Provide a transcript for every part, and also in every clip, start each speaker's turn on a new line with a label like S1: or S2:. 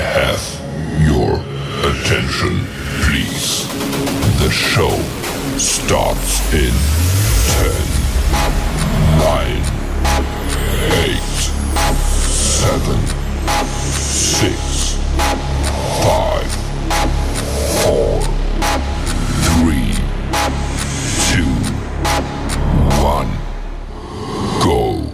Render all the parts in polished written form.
S1: have your attention, please? The show starts in 10, 9, 8, 7, 6, 5, 4, 3, 2, 1, go.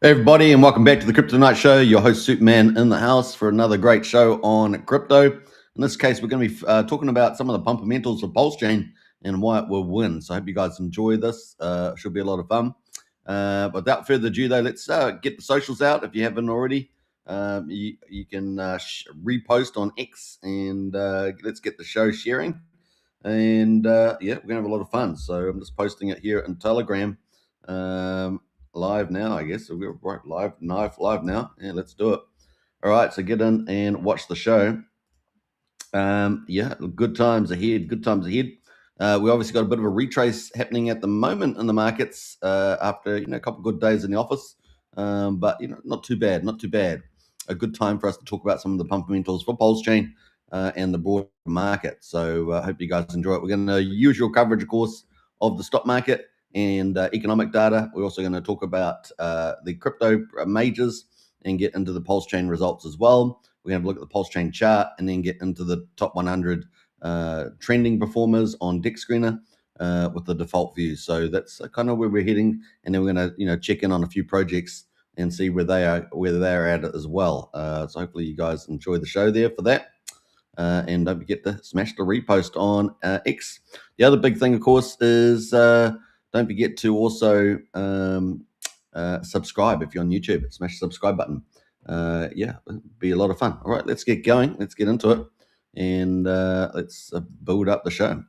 S2: Hey everybody, and welcome back to the Crypto Night Show. Your host Superman in the house for another great show on crypto. In this case, we're going to be talking about some of the fundamentals of Pulsechain and why it will win. So I hope you guys enjoy this. Should be a lot of fun. Without further ado, though, let's get the socials out. If you haven't already, you can repost on X, and let's get the show sharing. And yeah, we're going to have a lot of fun. So I'm just posting it here in Telegram. Live now, I guess. So we're right live now. Yeah, let's do it. All right, so get in and watch the show. Yeah, good times ahead. We obviously got a bit of a retrace happening at the moment in the markets after a couple of good days in the office, but not too bad. A good time for us to talk about some of the fundamentals for Pulsechain and the broader market. So I hope you guys enjoy it. We're going to usual coverage, of course, of the stock market and economic data. We're also going to talk about the crypto majors and get into the Pulsechain results as well. We're going to look at the Pulsechain chart and then get into the top 100 trending performers on Dex Screener with the default view. So that's kind of where we're heading, and then we're going to check in on a few projects and see where they are at as well. So hopefully you guys enjoy the show there for that. And don't forget to smash the repost on X. The other big thing, of course, is don't forget to also subscribe if you're on YouTube. Smash the subscribe button. Yeah, it'll be a lot of fun. All right, let's get going. Let's get into it, and let's build up the show.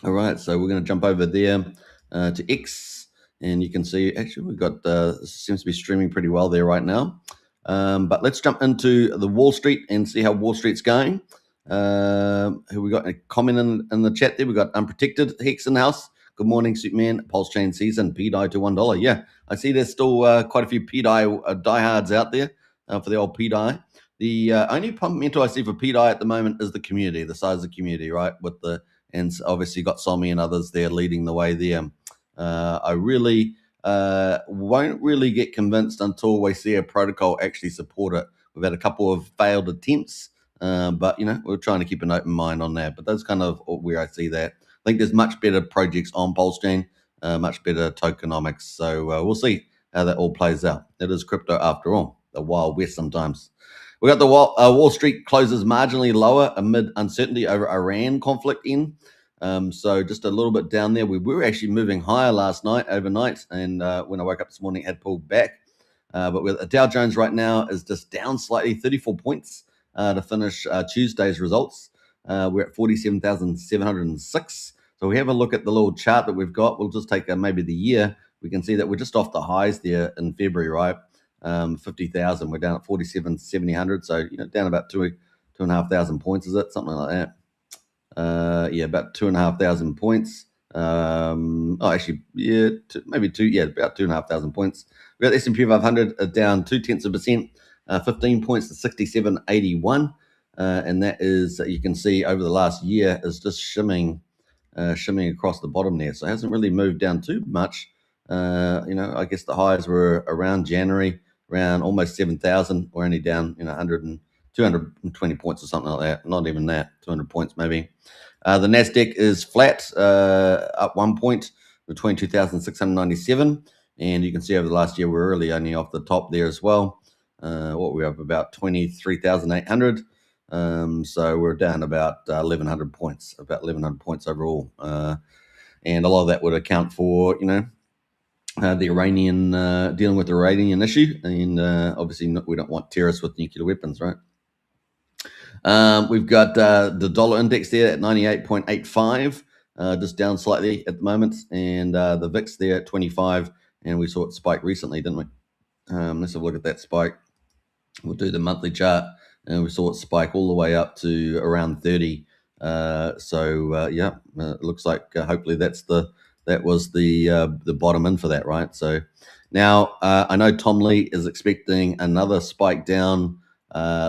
S2: All right, so we're going to jump over there to X, and you can see actually we've got seems to be streaming pretty well there right now. But let's jump into the Wall Street and see how Wall Street's going. Who we got a comment in the chat there? We got Unprotected Hex in the house. Good morning, Superman. Pulsechain season, PDI to $1. Yeah, I see there's still quite a few PDI diehards out there for the old PDI. The only fundamental I see for PDI at the moment is the community, the size of the community, right? And obviously got Somi and others there leading the way there. I really won't really get convinced until we see a protocol actually support it. We've had a couple of failed attempts, but we're trying to keep an open mind on that. But that's kind of where I see that. I think there's much better projects on Pulsechain, much better tokenomics. So we'll see how that all plays out. It is crypto after all, the Wild West sometimes. We got the Wall Street closes marginally lower amid uncertainty over Iran conflict in. So just a little bit down there. We were actually moving higher last night, overnight, and when I woke up this morning, it had pulled back. But with Dow Jones right now is just down slightly, 34 points to finish Tuesday's results. We're at 47,706. So we have a look at the little chart that we've got. We'll just take maybe the year. We can see that we're just off the highs there in February, right? 50,000. We're down at 47,700. So down about 2,500 points. Is it something like that? Yeah, about 2,500 points. Actually, yeah, maybe two. Yeah, about 2,500 points. We got the S&P 500 down 0.2%, 15 points to 67.81, and that is you can see over the last year is just shimming across the bottom there. So it hasn't really moved down too much. I guess the highs were around January, around almost 7,000. We're only down 220 points or something like that. Not even that, 200 points maybe. The Nasdaq is flat, up 1 point between 2,697, and you can see over the last year we're really only off the top there as well. We have about 23,800. So we're down about 1,100 points, overall, and a lot of that would account for the Iranian dealing with the Iranian issue, and obviously we don't want terrorists with nuclear weapons, right? We've got the dollar index there at 98.85, just down slightly at the moment, and the VIX there at 25, and we saw it spike recently, didn't we? Let's have a look at that spike. We'll do the monthly chart, and we saw it spike all the way up to around 30. Yeah, it looks like hopefully that's the that was the bottom in for that, right? So now I know Tom Lee is expecting another spike down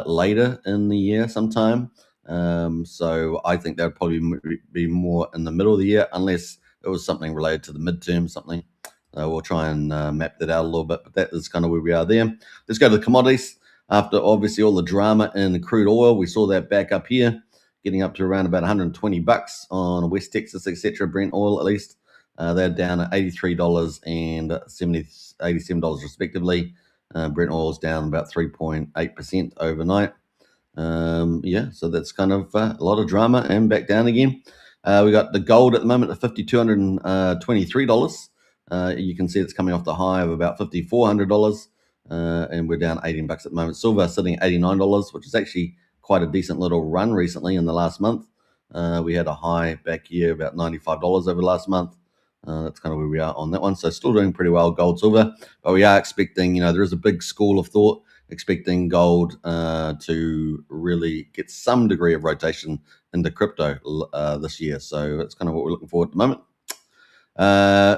S2: later in the year sometime. So I think that would probably be more in the middle of the year, unless it was something related to the midterm, something. We'll try and map that out a little bit, but that is kind of where we are there. Let's go to the commodities. After obviously all the drama in crude oil, we saw that back up here, getting up to around about 120 bucks on West Texas, etc. Brent oil, at least. They're down at $83 and $87 respectively. Brent oil is down about 3.8% overnight. Yeah, so that's kind of a lot of drama and back down again. We got the gold at the moment at $5,223. You can see it's coming off the high of about $5,400, and we're down 18 bucks at the moment. Silver sitting at $89, which is actually quite a decent little run recently in the last month. We had a high back here about $95 over the last month. That's kind of where we are on that one. So still doing pretty well, gold, silver, but we are expecting, there is a big school of thought expecting gold to really get some degree of rotation into crypto this year. So that's kind of what we're looking for at the moment.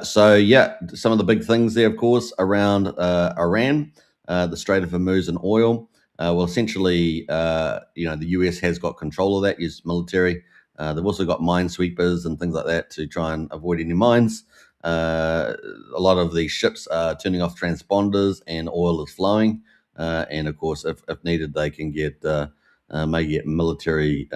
S2: So yeah, some of the big things there, of course, around Iran, the Strait of Hormuz and oil. Well, essentially, the US has got control of that, use military. They've also got minesweepers and things like that to try and avoid any mines. A lot of the ships are turning off transponders and oil is flowing. And of course, if needed, they can may get military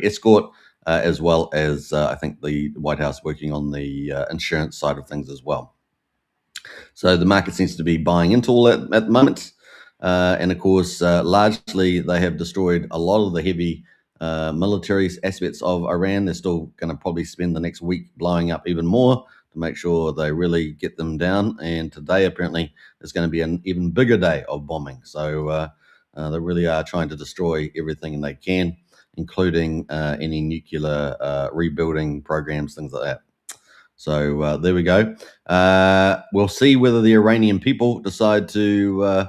S2: escort, as well as I think the White House working on the insurance side of things as well. So the market seems to be buying into all that at the moment. And of course, largely they have destroyed a lot of the heavy military aspects of Iran. They're still going to probably spend the next week blowing up even more to make sure they really get them down. And today, apparently, is going to be an even bigger day of bombing. So they really are trying to destroy everything they can, including any nuclear rebuilding programs, things like that. So there we go. We'll see whether the Iranian people decide to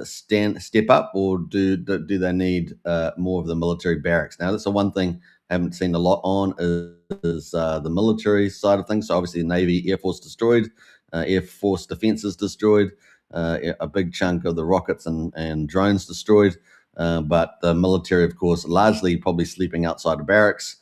S2: step up, or do they need more of the military barracks? Now, that's the one thing I haven't seen a lot on is the military side of things. So obviously, the Navy, Air Force destroyed, Air Force defense is destroyed, a big chunk of the rockets and drones destroyed. But the military, of course, largely probably sleeping outside of barracks.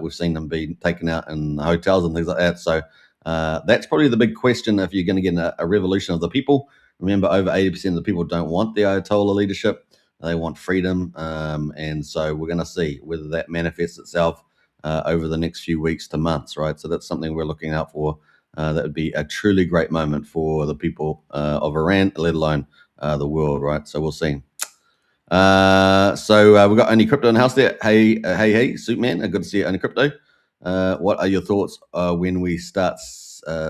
S2: We've seen them be taken out in hotels and things like that. So that's probably the big question if you're going to get a revolution of the people. Remember, over 80% of the people don't want the Ayatollah leadership. They want freedom. And so we're going to see whether that manifests itself over the next few weeks to months, right? So that's something we're looking out for. That would be a truly great moment for the people of Iran, let alone the world, right? So we'll see. So we've got Only Crypto in the house there. Hey, Suitman, good to see you, Only Crypto. What are your thoughts when we start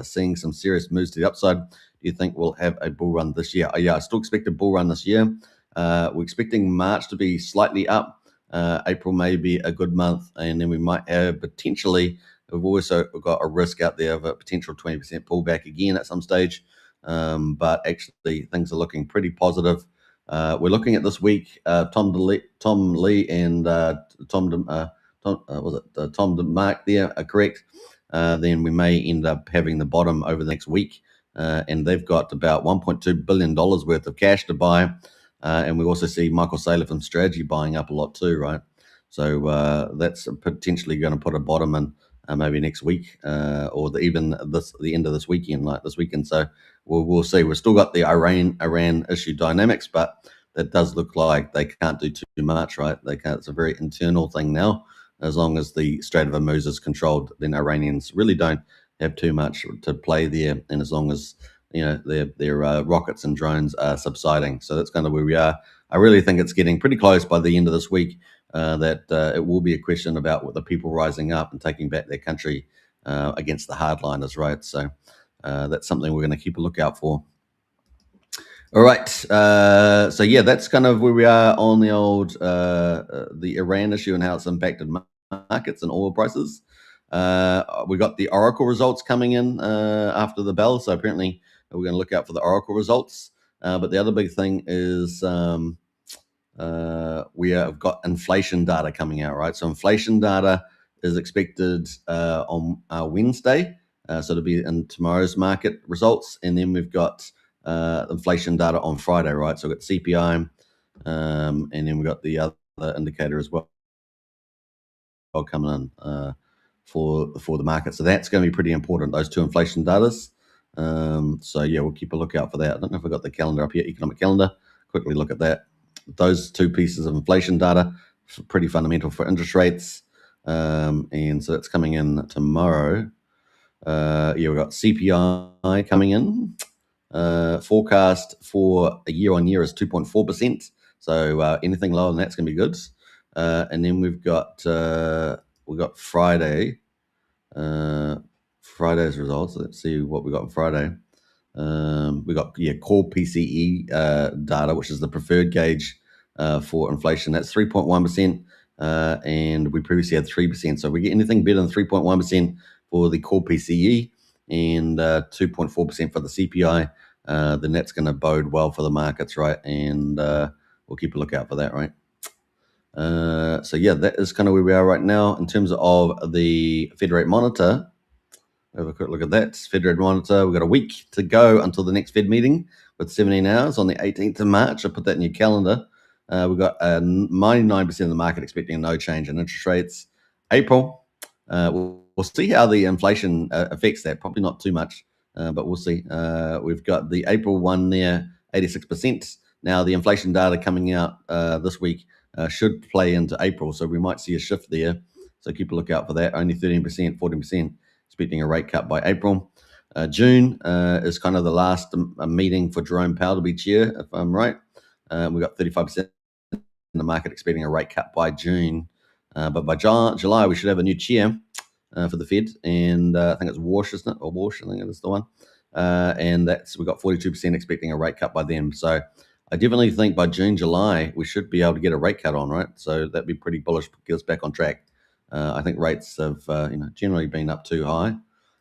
S2: seeing some serious moves to the upside? Do you think we'll have a bull run this year? Yeah, I still expect a bull run this year. We're expecting March to be slightly up. April may be a good month, and then we might have potentially, we've also got a risk out there of a potential 20% pullback again at some stage. But actually, things are looking pretty positive. We're looking at this week. Tom Lee and Tom DeMark there are correct. Then we may end up having the bottom over the next week, and they've got about $1.2 billion worth of cash to buy. And we also see Michael Saylor from Strategy buying up a lot too, right? So that's potentially going to put a bottom in maybe next week, or the end of this weekend, like this weekend. So we'll see. We've still got the Iran issue dynamics, but that does look like they can't do too much, right? They can't. It's a very internal thing now. As long as the Strait of Hormuz is controlled, then Iranians really don't have too much to play there. And as long as their rockets and drones are subsiding, so that's kind of where we are. I really think it's getting pretty close by the end of this week. That it will be a question about what the people rising up and taking back their country against the hardliners, right? So that's something we're going to keep a lookout for. All right. So yeah, that's kind of where we are on the old the Iran issue and how it's impacted markets and oil prices. We got the Oracle results coming in after the bell, so apparently we're going to look out for the Oracle results. But the other big thing is we have got inflation data coming out, right? So inflation data is expected on Wednesday. So it'll be in tomorrow's market results. And then we've got inflation data on Friday, right? So we've got CPI, and then we've got the other indicator as well coming in for the market. So that's going to be pretty important, those two inflation datas. So yeah, we'll keep a lookout for that. I don't know if I've got the calendar up here, economic calendar. Quickly look at that. Those two pieces of inflation data, pretty fundamental for interest rates. And so that's coming in tomorrow. Yeah, we've got CPI coming in. Forecast for a year on year is 2.4%. So anything lower than that's going to be good. And then we've got Friday. Friday's results. Let's see what we got on Friday. We got core PCE data, which is the preferred gauge for inflation. That's 3.1%, and we previously had 3%. So if we get anything better than 3.1% for the core PCE and 2.4% for the CPI, then that's going to bode well for the markets, right? And we'll keep a lookout for that, right? So yeah, that is kind of where we are right now in terms of the Fed rate monitor. Have a quick look at that. Fed rate monitor. We've got a week to go until the next Fed meeting with 17 hours on the 18th of March. I'll put that in your calendar. We've got 99% of the market expecting no change in interest rates. April, we'll see how the inflation affects that. Probably not too much, but we'll see. We've got the April one there, 86%. Now the inflation data coming out this week should play into April, so we might see a shift there. So keep a lookout for that. Only 13%, 14%. Expecting a rate cut by April. June is kind of the last meeting for Jerome Powell to be chair, if I'm right. We've got 35% in the market expecting a rate cut by June. But by July, we should have a new chair for the Fed. And I think it's Walsh, isn't it? Or Walsh, I think it is the one. And we've got 42% expecting a rate cut by them. So I definitely think by June, July, we should be able to get a rate cut on, right? So that'd be pretty bullish, get us back on track. I think rates have generally been up too high.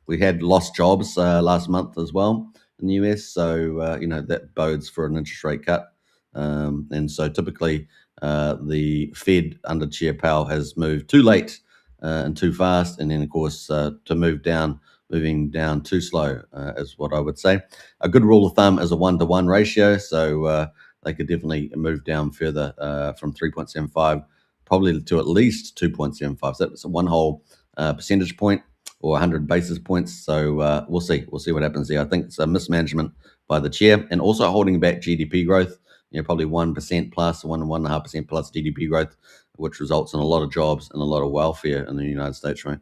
S2: We had lost jobs last month as well in the US, so that bodes for an interest rate cut. And so typically the Fed under Chair Powell has moved too late and too fast, and then of course moving down too slow is what I would say. A good rule of thumb is a 1-to-1 ratio, so they could definitely move down further from 3.75 probably to at least 2.75. So that's a one whole percentage point or 100 basis points. So we'll see. We'll see what happens there. I think it's a mismanagement by the chair and also holding back GDP growth. Probably 1% plus, 1.5% plus GDP growth, which results in a lot of jobs and a lot of welfare in the United States, right?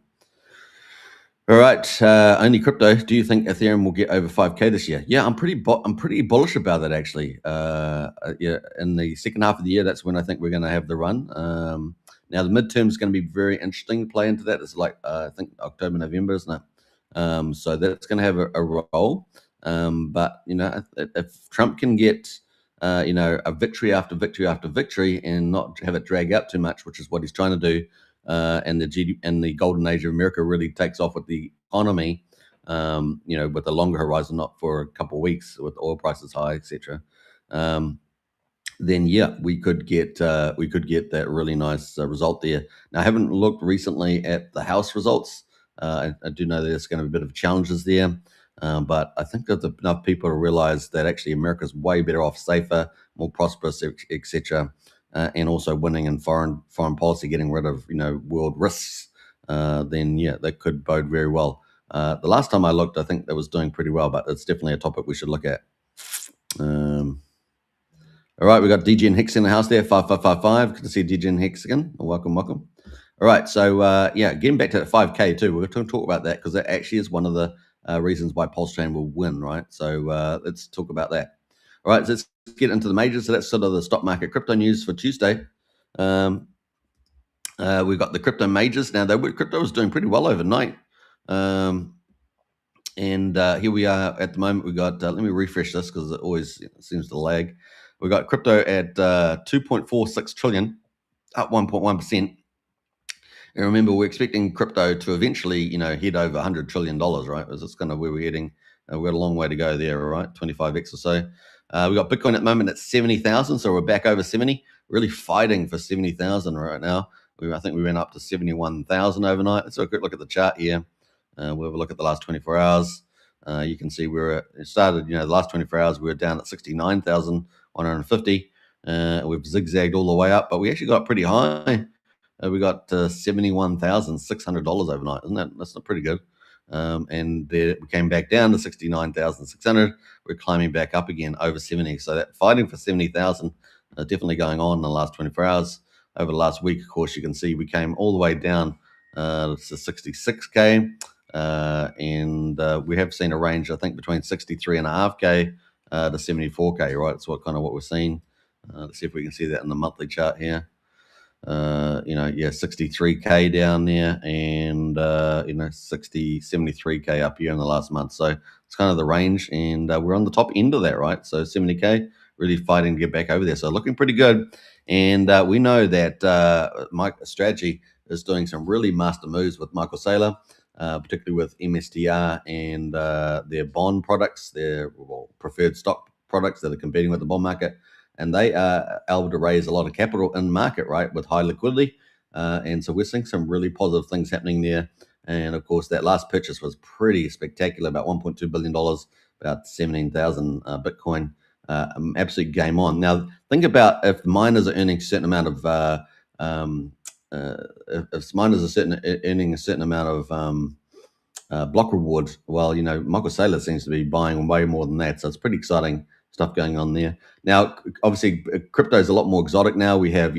S2: All right, only crypto. Do you think Ethereum will get over 5K this year? Yeah, I'm pretty bullish about that actually. Yeah, in the second half of the year, that's when I think we're going to have the run. Now the midterm is going to be very interesting to play into that. It's like I think October, November, isn't it? So that's going to have a role. But if Trump can get a victory after victory after victory and not have it drag out too much, which is what he's trying to do. And the golden age of America really takes off with the economy, with a longer horizon, not for a couple of weeks with oil prices high, etc. Then yeah, we could get that really nice result there. Now I haven't looked recently at the House results. I do know there's going to be a bit of challenges there, but I think there's enough people to realize that actually America's way better off, safer, more prosperous, etc. And also winning in foreign policy, getting rid of world risks, then yeah, that could bode very well. The last time I looked, I think that was doing pretty well, but it's definitely a topic we should look at. All right, we got DJ and Hicks in the house there, 5555. Good to see DJ and Hicks again. Welcome. All right, so getting back to that 5K too, we're going to talk about that because that actually is one of the reasons why Pulsechain will win, right? So let's talk about that. All right, so let's get into the majors. So that's sort of the stock market crypto news for Tuesday. We've got the crypto majors. Now, crypto was doing pretty well overnight. And here we are at the moment. We got, let me refresh this because it always seems to lag. We got crypto at 2.46 trillion, up 1.1%. And remember, we're expecting crypto to eventually, head over $100 trillion, right? That's kind of where we're heading. We've got a long way to go there, all right? 25x or so. We got Bitcoin at the moment at 70,000, so we're back over 70. Really fighting for 70,000 right now. I think we went up to 71,000 overnight. Let's have a quick look at the chart here. We'll have a look at the last 24 hours. You can see it started, the last 24 hours we were down at 69,150. We've zigzagged all the way up, but we actually got pretty high. We got $71,600 overnight. That's not pretty good. And we came back down to 69,600. We're climbing back up again over 70. So that fighting for 70,000 definitely going on in the last 24 hours. Over the last week, of course, you can see we came all the way down to 66K. And we have seen a range, I think, between 63.5K to 74K, right? That's what we're seeing. Let's see if we can see that in the monthly chart here. 63K down there, and 73K up here in the last month. So it's kind of the range, and we're on the top end of that, right? So 70K, really fighting to get back over there. So looking pretty good. And we know that MicroStrategy is doing some really master moves with Michael Saylor, particularly with MSTR and their bond products, their preferred stock products that are competing with the bond market. And they are able to raise a lot of capital in market, right, with high liquidity. And so we're seeing some really positive things happening there. And of course, that last purchase was pretty spectacular, about $1.2 billion, about 17,000 Bitcoin. Absolute game on. Now, think about if miners are earning a certain amount of, if miners are earning a certain amount of block reward. Well, Michael Saylor seems to be buying way more than that. So it's pretty exciting stuff going on there. Now, obviously, crypto is a lot more exotic now. We have,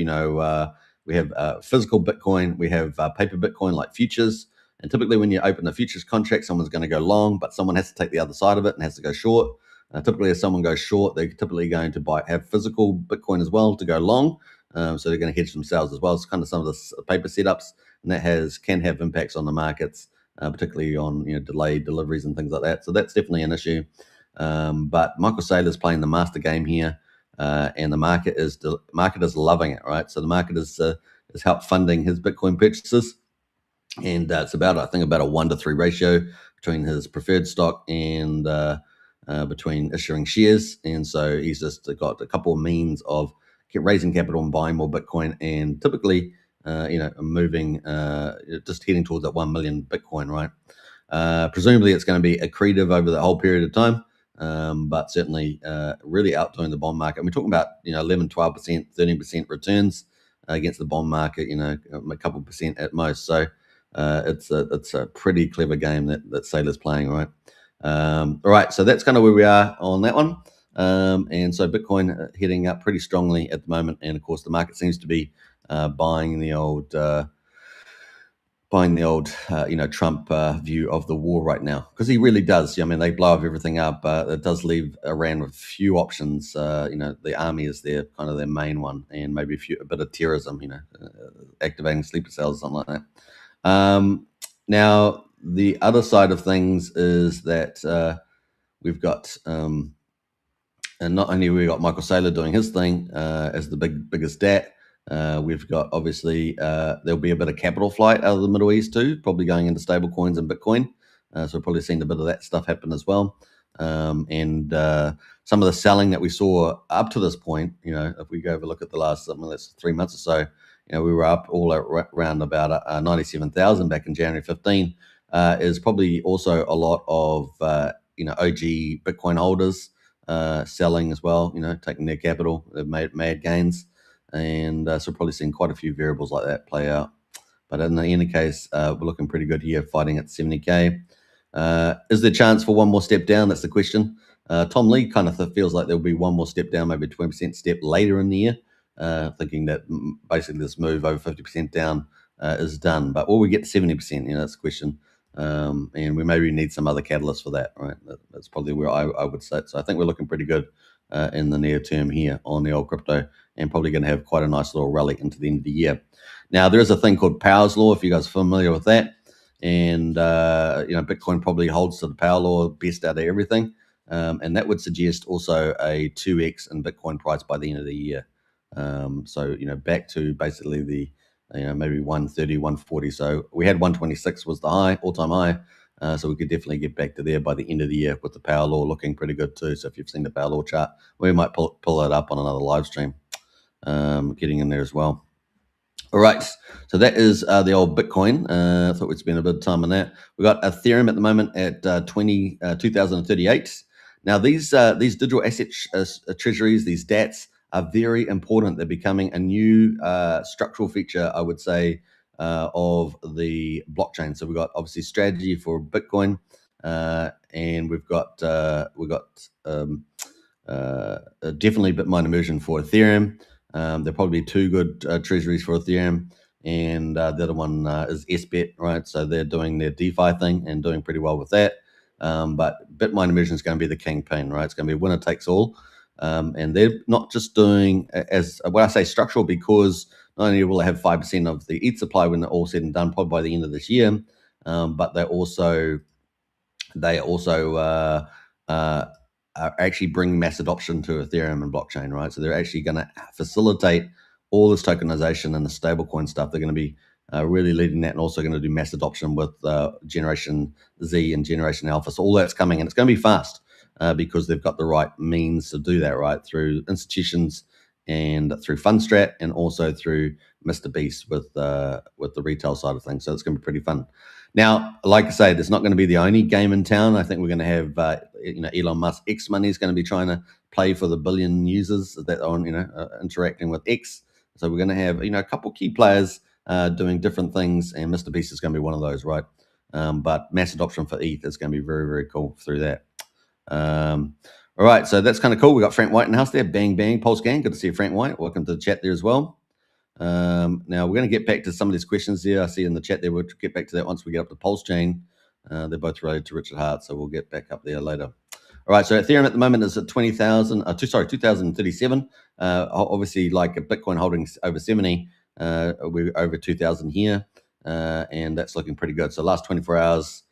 S2: physical Bitcoin. We have paper Bitcoin like futures. And typically when you open the futures contract, someone's going to go long, but someone has to take the other side of it and has to go short. Typically, if someone goes short, they're typically going to have physical Bitcoin as well to go long. So they're going to hedge themselves as well. It's kind of some of the paper setups, and that can have impacts on the markets, particularly on delayed deliveries and things like that. So that's definitely an issue. But Michael Saylor is playing the master game here, and the market is loving it, right? So the market is helped funding his Bitcoin purchases, and it's about a 1-to-3 ratio between his preferred stock and between issuing shares. And so he's just got a couple of means of raising capital and buying more Bitcoin, and typically moving just heading towards that 1 million Bitcoin, right? Presumably it's going to be accretive over the whole period of time. But certainly really outdoing the bond market. And we're talking about 11, 12%, 13% returns against the bond market, a couple percent at most. So it's a pretty clever game that Saylor's playing, right? All right, so that's kind of where we are on that one. And so Bitcoin heading up pretty strongly at the moment, and of course the market seems to be buying the old Trump view of the war right now, because he really does. They blow up everything up. It does leave Iran with few options. The army is their main one, and maybe a bit of terrorism. Activating sleeper cells, something like that. Now the other side of things is that we've got. And not only we got Michael Saylor doing his thing as the biggest DAT, we've got obviously there'll be a bit of capital flight out of the Middle East too, probably going into stable coins and Bitcoin. So we've probably seen a bit of that stuff happen as well. And some of the selling that we saw up to this point, if we go have a look at the last, that's 3 months or so, we were up all around about 97,000 back in January 15, is probably also a lot of, OG Bitcoin holders selling as well, taking their capital. They've made mad gains. And so probably seeing quite a few variables like that play out. But in any case, we're looking pretty good here, fighting at 70K. Is there a chance for one more step down? That's the question. Tom Lee kind of feels like there'll be one more step down, maybe a 20% step later in the year, thinking that basically this move over 50% down is done. But will we get to 70%? That's the question. And we maybe need some other catalyst for that, right? That's probably where I would sit. So I think we're looking pretty good in the near term here on the old crypto, and probably going to have quite a nice little rally into the end of the year. Now, there is a thing called Power's Law, if you guys are familiar with that. And, Bitcoin probably holds to the Power Law best out of everything. And that would suggest also a 2x in Bitcoin price by the end of the year. So, back to basically the, maybe 130, 140. So we had 126 was the high, all-time high. So we could definitely get back to there by the end of the year with the Power Law looking pretty good too. So if you've seen the Power Law chart, we might pull it up on another live stream, getting in there as well. All right, so that is the old Bitcoin. I thought we'd spend a bit of time on that. We've got Ethereum at the moment at 2038. Now, these digital asset treasuries, these DATs, are very important. They're becoming a new structural feature, I would say, of the blockchain. So we've got obviously strategy for Bitcoin, and we've got definitely Bitmine immersion for Ethereum. There'll probably be two good treasuries for Ethereum, and the other one is SBET, right? So they're doing their DeFi thing and doing pretty well with that. But Bitmine immersion is going to be the kingpin, right? It's going to be winner takes all. And they're not just doing, as when I say structural, because not only will they have 5% of the ETH supply when they're all said and done, probably by the end of this year, but they also are actually bringing mass adoption to Ethereum and blockchain, right? So they're actually going to facilitate all this tokenization and the stablecoin stuff. They're going to be really leading that, and also going to do mass adoption with Generation Z and Generation Alpha. So all that's coming, and it's going to be fast because they've got the right means to do that, right? Through institutions and through Fundstrat, and also through Mr. Beast with the retail side of things. So it's going to be pretty fun. Now, like I say, there's not going to be the only game in town. I think we're going to have, Elon Musk X money is going to be trying to play for the billion users that are, interacting with X. So we're going to have, a couple key players doing different things, and Mr. Beast is going to be one of those, right? But mass adoption for ETH is going to be very, very cool through that. All right, so that's kind of cool. We got Frank White in the house there. Bang, bang. Pulse Gang, good to see you, Frank White. Welcome to the chat there as well. Now we're going to get back to some of these questions here. I see in the chat there. We'll get back to that once we get up to Pulsechain. They're both related to Richard Hart, so we'll get back up there later. All right, so Ethereum at the moment is at 2037. Obviously, like Bitcoin holdings over 70, we're over 2,000 here, and that's looking pretty good. So last 24 hours,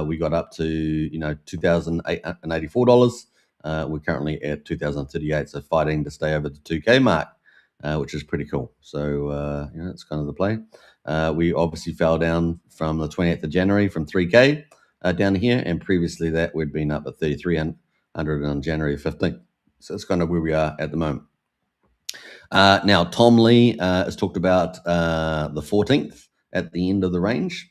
S2: we got up to $2,884. We're currently at 2,038, so fighting to stay over the 2K mark. Which is pretty cool. So, that's kind of the play. We obviously fell down from the 28th of January from 3K down here, and previously that we'd been up at 3,300 on January 15th. So that's kind of where we are at the moment. Now, Tom Lee has talked about the 14th at the end of the range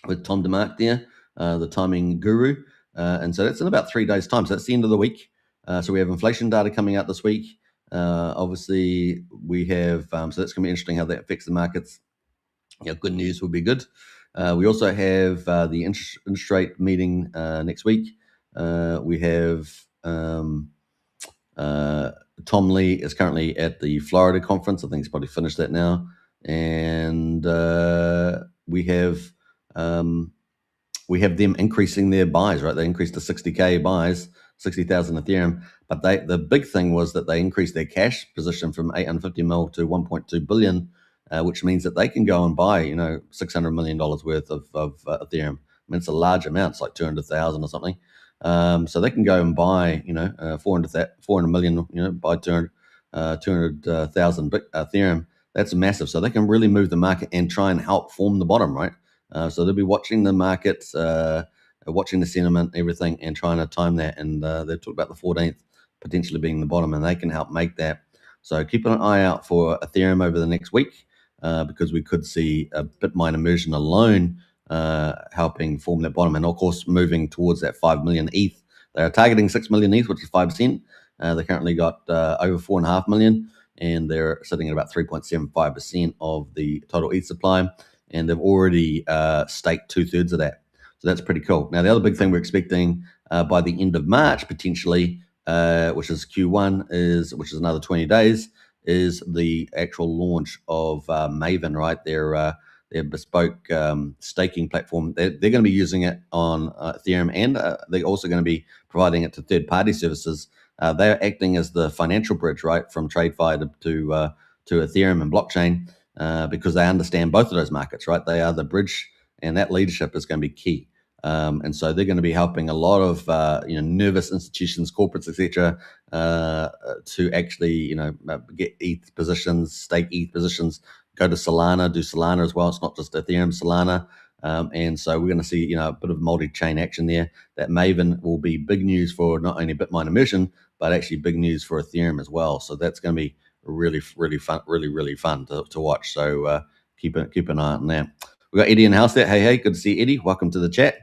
S2: with Tom DeMark there, the timing guru. And so that's in about 3 days' time. So that's the end of the week. So we have inflation data coming out this week. Obviously, we have, so that's going to be interesting how that affects the markets. Good news would be good. We also have the interest rate meeting next week. We have Tom Lee is currently at the Florida conference. I think he's probably finished that now. And we have them increasing their buys, right? They increased to 60K buys, 60,000 Ethereum. But the big thing was that they increased their cash position from 850 mil to 1.2 billion, which means that they can go and buy, $600 million worth of Ethereum. I mean, it's a large amount. It's like 200,000 or something. So they can go and buy, 400 million, buy 200,000 Ethereum. That's massive. So they can really move the market and try and help form the bottom, right? So they'll be watching the markets, watching the sentiment, everything, and trying to time that. And they talked about the 14th potentially being the bottom, and they can help make that. So keep an eye out for Ethereum over the next week, because we could see a Bitmine immersion alone helping form that bottom, and of course moving towards that 5 million ETH. They are targeting 6 million ETH, which is 5%. They currently got over 4.5 million, and they're sitting at about 3.75% of the total ETH supply, and they've already staked 2/3 of that. So that's pretty cool. Now, the other big thing we're expecting by the end of March, potentially, which is Q1, which is another 20 days, is the actual launch of Maven, right? Their bespoke staking platform. They're going to be using it on Ethereum, and they're also going to be providing it to third-party services. They're acting as the financial bridge, right, from TradeFi to Ethereum and blockchain, because they understand both of those markets, right? They are the bridge, and that leadership is going to be key. And so they're going to be helping a lot of nervous institutions, corporates, etc., to actually get ETH positions, stake ETH positions, go to Solana, do Solana as well. It's not just Ethereum, Solana. And so we're going to see a bit of multi-chain action there. That Maven will be big news for not only Bitmine immersion, but actually big news for Ethereum as well. So that's going to be really fun, really fun to watch. So keep an eye on that. We got Eddie in the house there. Hey, good to see Eddie. Welcome to the chat.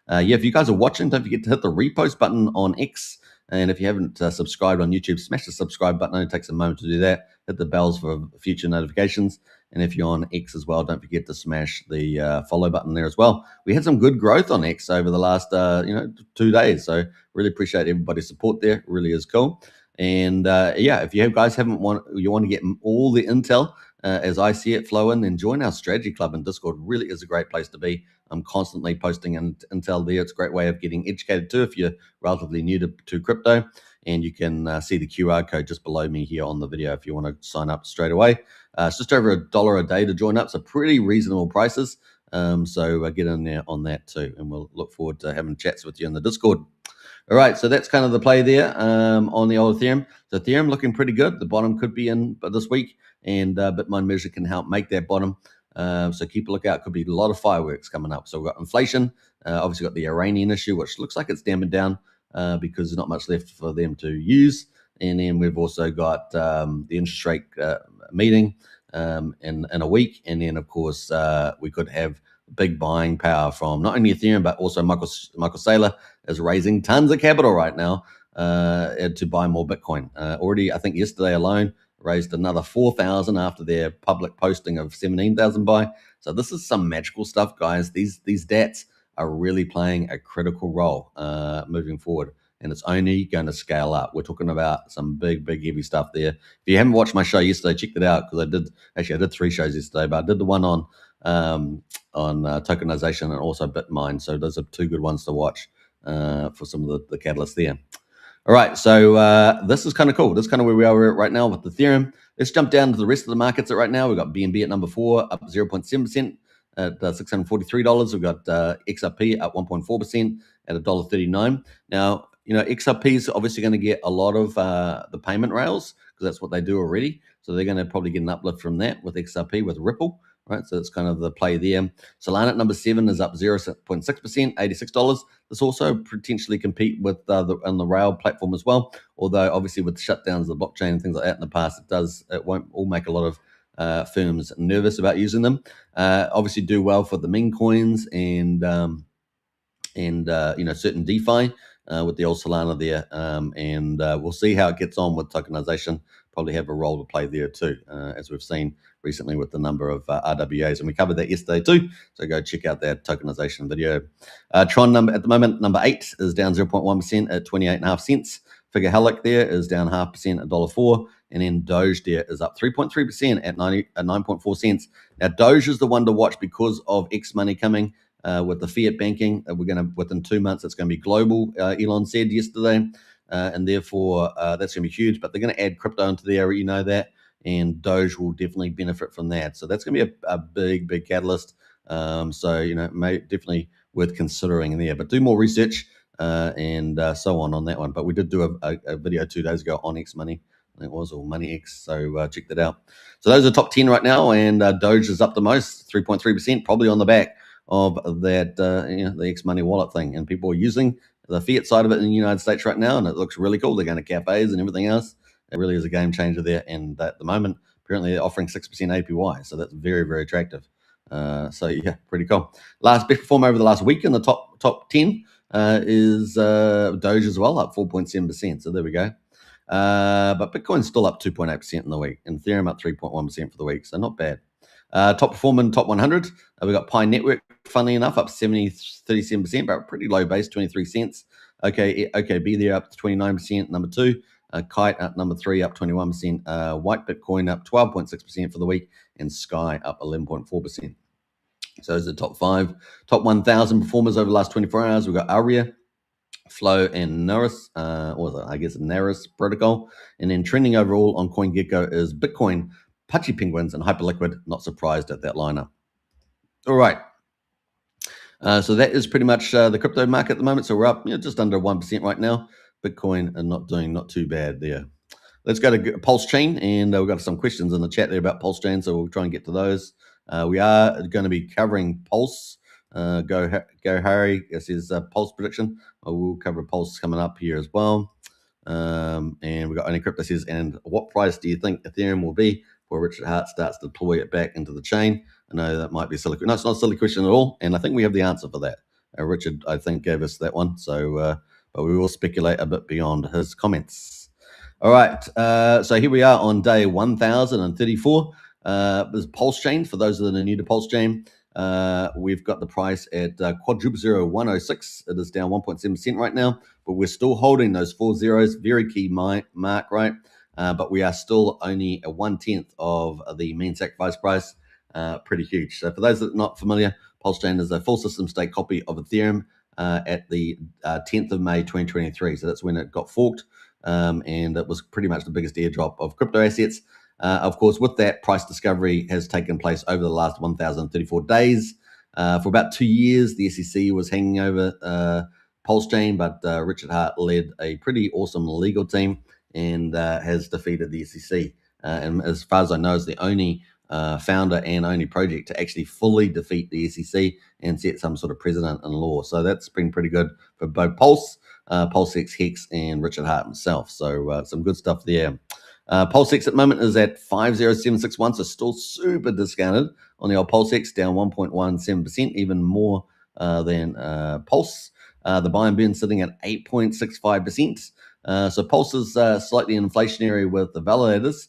S2: Yeah, if you guys are watching, don't forget to hit the repost button on X. And if you haven't subscribed on YouTube, smash the subscribe button. It takes a moment to do that. Hit the bells for future notifications. And if you're on X as well, don't forget to smash the follow button there as well. We had some good growth on X over the last 2 days. So really appreciate everybody's support there. It really is cool. And yeah, if you guys want to get all the intel as I see it flow in, then join our strategy club in Discord. Really is a great place to be. I'm constantly posting intel there. It's a great way of getting educated too if you're relatively new to crypto. And you can see the QR code just below me here on the video if you want to sign up straight away. It's just over $1 a day to join up, so pretty reasonable prices. So get in there on that too, and we'll look forward to having chats with you in the Discord. All right, so that's kind of the play there on the old Ethereum. So Ethereum looking pretty good. The bottom could be in this week, and Bitcoin measure can help make that bottom. So keep a lookout. Could be a lot of fireworks coming up. So we've got inflation. Obviously got the Iranian issue, which looks like it's dampened down because there's not much left for them to use. And then we've also got the interest rate meeting in a week. And then, of course, we could have big buying power from not only Ethereum, but also Michael Saylor is raising tons of capital right now to buy more Bitcoin. Already, I think yesterday alone, raised another 4,000 after their public posting of 17,000 buy. So this is some magical stuff, guys. These DATs are really playing a critical role moving forward, and it's only going to scale up. We're talking about some big, heavy stuff there. If you haven't watched my show yesterday, check that out because I did 3 shows yesterday, but I did the one on tokenization and also Bitmine. So those are 2 good ones to watch for some of the catalysts there. All right, so this is kind of cool. This is kind of where we are right now with Ethereum. Let's jump down to the rest of the markets right now. We've got BNB at number 4, up 0.7% at $643. We've got XRP up 1.4% at $1.39. Now, XRP is obviously going to get a lot of the payment rails because that's what they do already. So they're going to probably get an uplift from that with XRP, with Ripple. Right, so it's kind of the play there. Solana at number 7 is up 0.6%, $86. This also potentially compete with on the Rail platform as well. Although obviously with the shutdowns of the blockchain and things like that in the past, it won't all make a lot of firms nervous about using them. Obviously do well for the meme coins and certain DeFi with the old Solana there. And we'll see how it gets on with tokenization. Probably have a role to play there too, as we've seen recently with the number of RWAs. And we covered that yesterday too. So go check out that tokenization video. Tron at the moment, number 8 is down 0.1% at 28.5 cents. Figure Helic there is down 0.5% at $1.04. And then Doge there is up 3.3% at 9.4 cents. Now Doge is the one to watch because of X money coming. With the fiat banking, we're going to, within 2 months, it's going to be global, Elon said yesterday, and therefore that's going to be huge. But they're going to add crypto into there, that, and Doge will definitely benefit from that. So that's going to be a big catalyst. So definitely worth considering there. But do more research and so on that one. But we did do a video 2 days ago on X Money. I think it was, or Money X. So check that out. So those are top 10 right now, and Doge is up the most, 3.3%, probably on the back of that, the X Money wallet thing. And people are using the fiat side of it in the United States right now, and it looks really cool. They're going to cafes and everything else. It really is a game changer there. And at the moment, apparently they're offering 6% APY. So that's very, very attractive. So yeah, pretty cool. Best performer over the last week in the top 10 is Doge as well, up 4.7%. So there we go. But Bitcoin's still up 2.8% in the week, and Ethereum up 3.1% for the week. So not bad. Top performer in top 100, we got Pi Network, funnily enough, up 37%, but pretty low base, 23 cents. OKB there up to 29%, number 2. Kite at number 3, up 21%. White Bitcoin up 12.6% for the week, and Sky up 11.4%. So those are the top 5. Top 1,000 performers over the last 24 hours. We've got Aria, Flow, and Naris, Naris protocol. And then trending overall on CoinGecko is Bitcoin, Pudgy Penguins, and Hyperliquid. Not surprised at that lineup. All right. So that is pretty much the crypto market at the moment. So we're up just under 1% right now. Bitcoin and not too bad there. Let's go to Pulsechain, and we've got some questions in the chat there about Pulsechain, so we'll try and get to those. We are going to be covering Pulse. Go Harry, this is Pulse prediction. We'll cover Pulse coming up here as well. And we got Only Crypto says, and what price do you think Ethereum will be before Richard Hart starts to deploy it back into the chain? I know that might be a silly. No, it's not a silly question at all, and I think we have the answer for that. Richard, I think, gave us that one. So, but we will speculate a bit beyond his comments. All right. So here we are on day 1034. There's Pulsechain. For those that are new to Pulsechain, we've got the price at quadruple 106. It is down 1.7% right now, but we're still holding those 4 zeros. Very key mark, right? But we are still only a 1/10 of the mean sacrifice price. Pretty huge. So for those that are not familiar, Pulsechain is a full system stake copy of Ethereum at the 10th of May 2023. So that's when it got forked, and it was pretty much the biggest airdrop of crypto assets. Of course, with that, price discovery has taken place over the last 1,034 days. For about 2 years, the SEC was hanging over Pulsechain, but Richard Hart led a pretty awesome legal team and has defeated the SEC. And as far as I know, is the only founder and only project to actually fully defeat the SEC and set some sort of precedent in law. So that's been pretty good for both Pulsex, Hex, and Richard Hart himself. So some good stuff there. Pulsex at the moment is at 50761, so still super discounted on the old Pulsex, down 1.17%, even more than Pulse. The buy and burn sitting at 8.65%. So Pulse is slightly inflationary with the validators.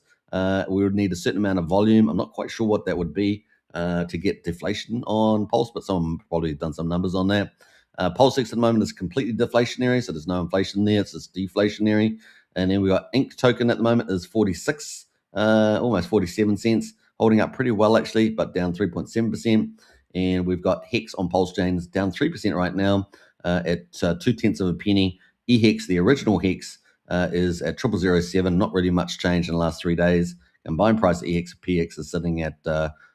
S2: We would need a certain amount of volume. I'm not quite sure what that would be to get deflation on Pulse, but someone probably done some numbers on that. Pulsex at the moment is completely deflationary, so there's no inflation there. It's just deflationary. And then we got Ink token at the moment is 46, almost 47 cents, holding up pretty well actually, but down 3.7%. And we've got Hex on Pulsechain down 3% right now at 0.2 of a penny. EHEX, the original Hex, is at 0007. Not really much change in the last 3 days. Combined price of EX PX is sitting at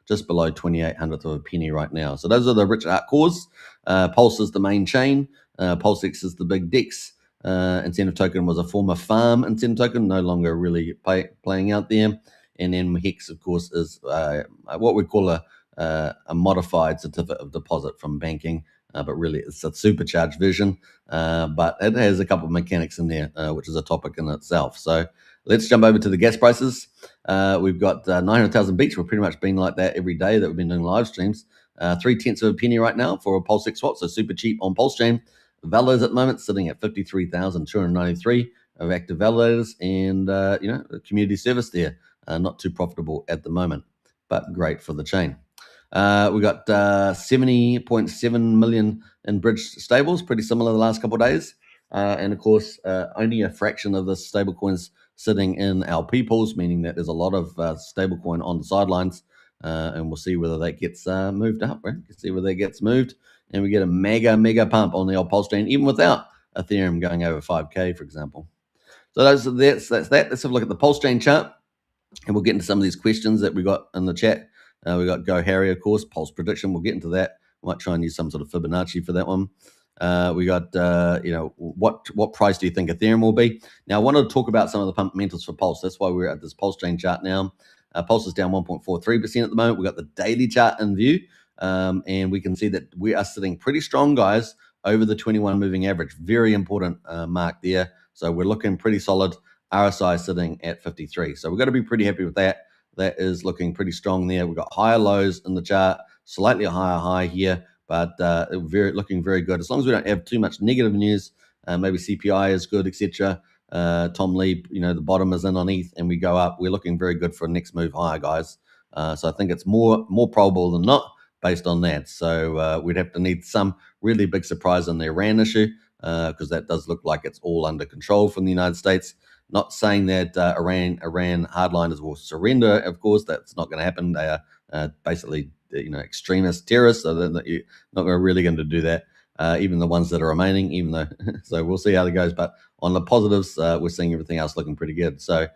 S2: just below 0.28 of a penny right now. So those are the Richard Hart cores. Pulse is the main chain. Pulsex is the big DEX. Incentive token was a former farm incentive token, no longer really playing out there. And then Hex, of course, is what we call a modified certificate of deposit from banking, but really it's a supercharged version. But it has a couple of mechanics in there, which is a topic in itself. So let's jump over to the gas prices. We've got 900,000 beats. We've pretty much been like that every day that we've been doing live streams. 0.3 of a penny right now for a Pulsex swap, so super cheap on Pulsechain. Validators at the moment sitting at 53,293 of active validators, and community service there, not too profitable at the moment, but great for the chain. We got 70.7 million in bridge stables, pretty similar the last couple of days, and of course only a fraction of the stablecoins sitting in LP pools, meaning that there's a lot of stablecoin on the sidelines, and we'll see whether that gets moved up. Right? We'll see whether that gets moved. And we get a mega pump on the old Pulsechain, even without Ethereum going over 5K, for example. So that's that. Let's have a look at the Pulsechain chart, and we'll get into some of these questions that we got in the chat. We got Go Harry, of course, Pulse prediction. We'll get into that. Might try and use some sort of Fibonacci for that one. We got, what price do you think Ethereum will be? Now, I wanted to talk about some of the fundamentals for Pulse. That's why we're at this Pulsechain chart now. Pulse is down 1.43% at the moment. We've got the daily chart in view. And we can see that we are sitting pretty strong, guys, over the 21 moving average. Very important mark there. So we're looking pretty solid. RSI sitting at 53. So we've got to be pretty happy with that. That is looking pretty strong there. We've got higher lows in the chart, slightly higher high here, but looking very good. As long as we don't have too much negative news, maybe CPI is good, etc. Tom Lee, the bottom is in on ETH and we go up. We're looking very good for a next move higher, guys. So I think it's more probable than not based on that. So we'd have to need some really big surprise on the Iran issue, because that does look like it's all under control from the United States. Not saying that Iran hardliners will surrender. Of course, that's not going to happen. They are basically extremist terrorists, so they're not really going to do that. Even the ones that are remaining, even though so we'll see how it goes. But on the positives, we're seeing everything else looking pretty good. So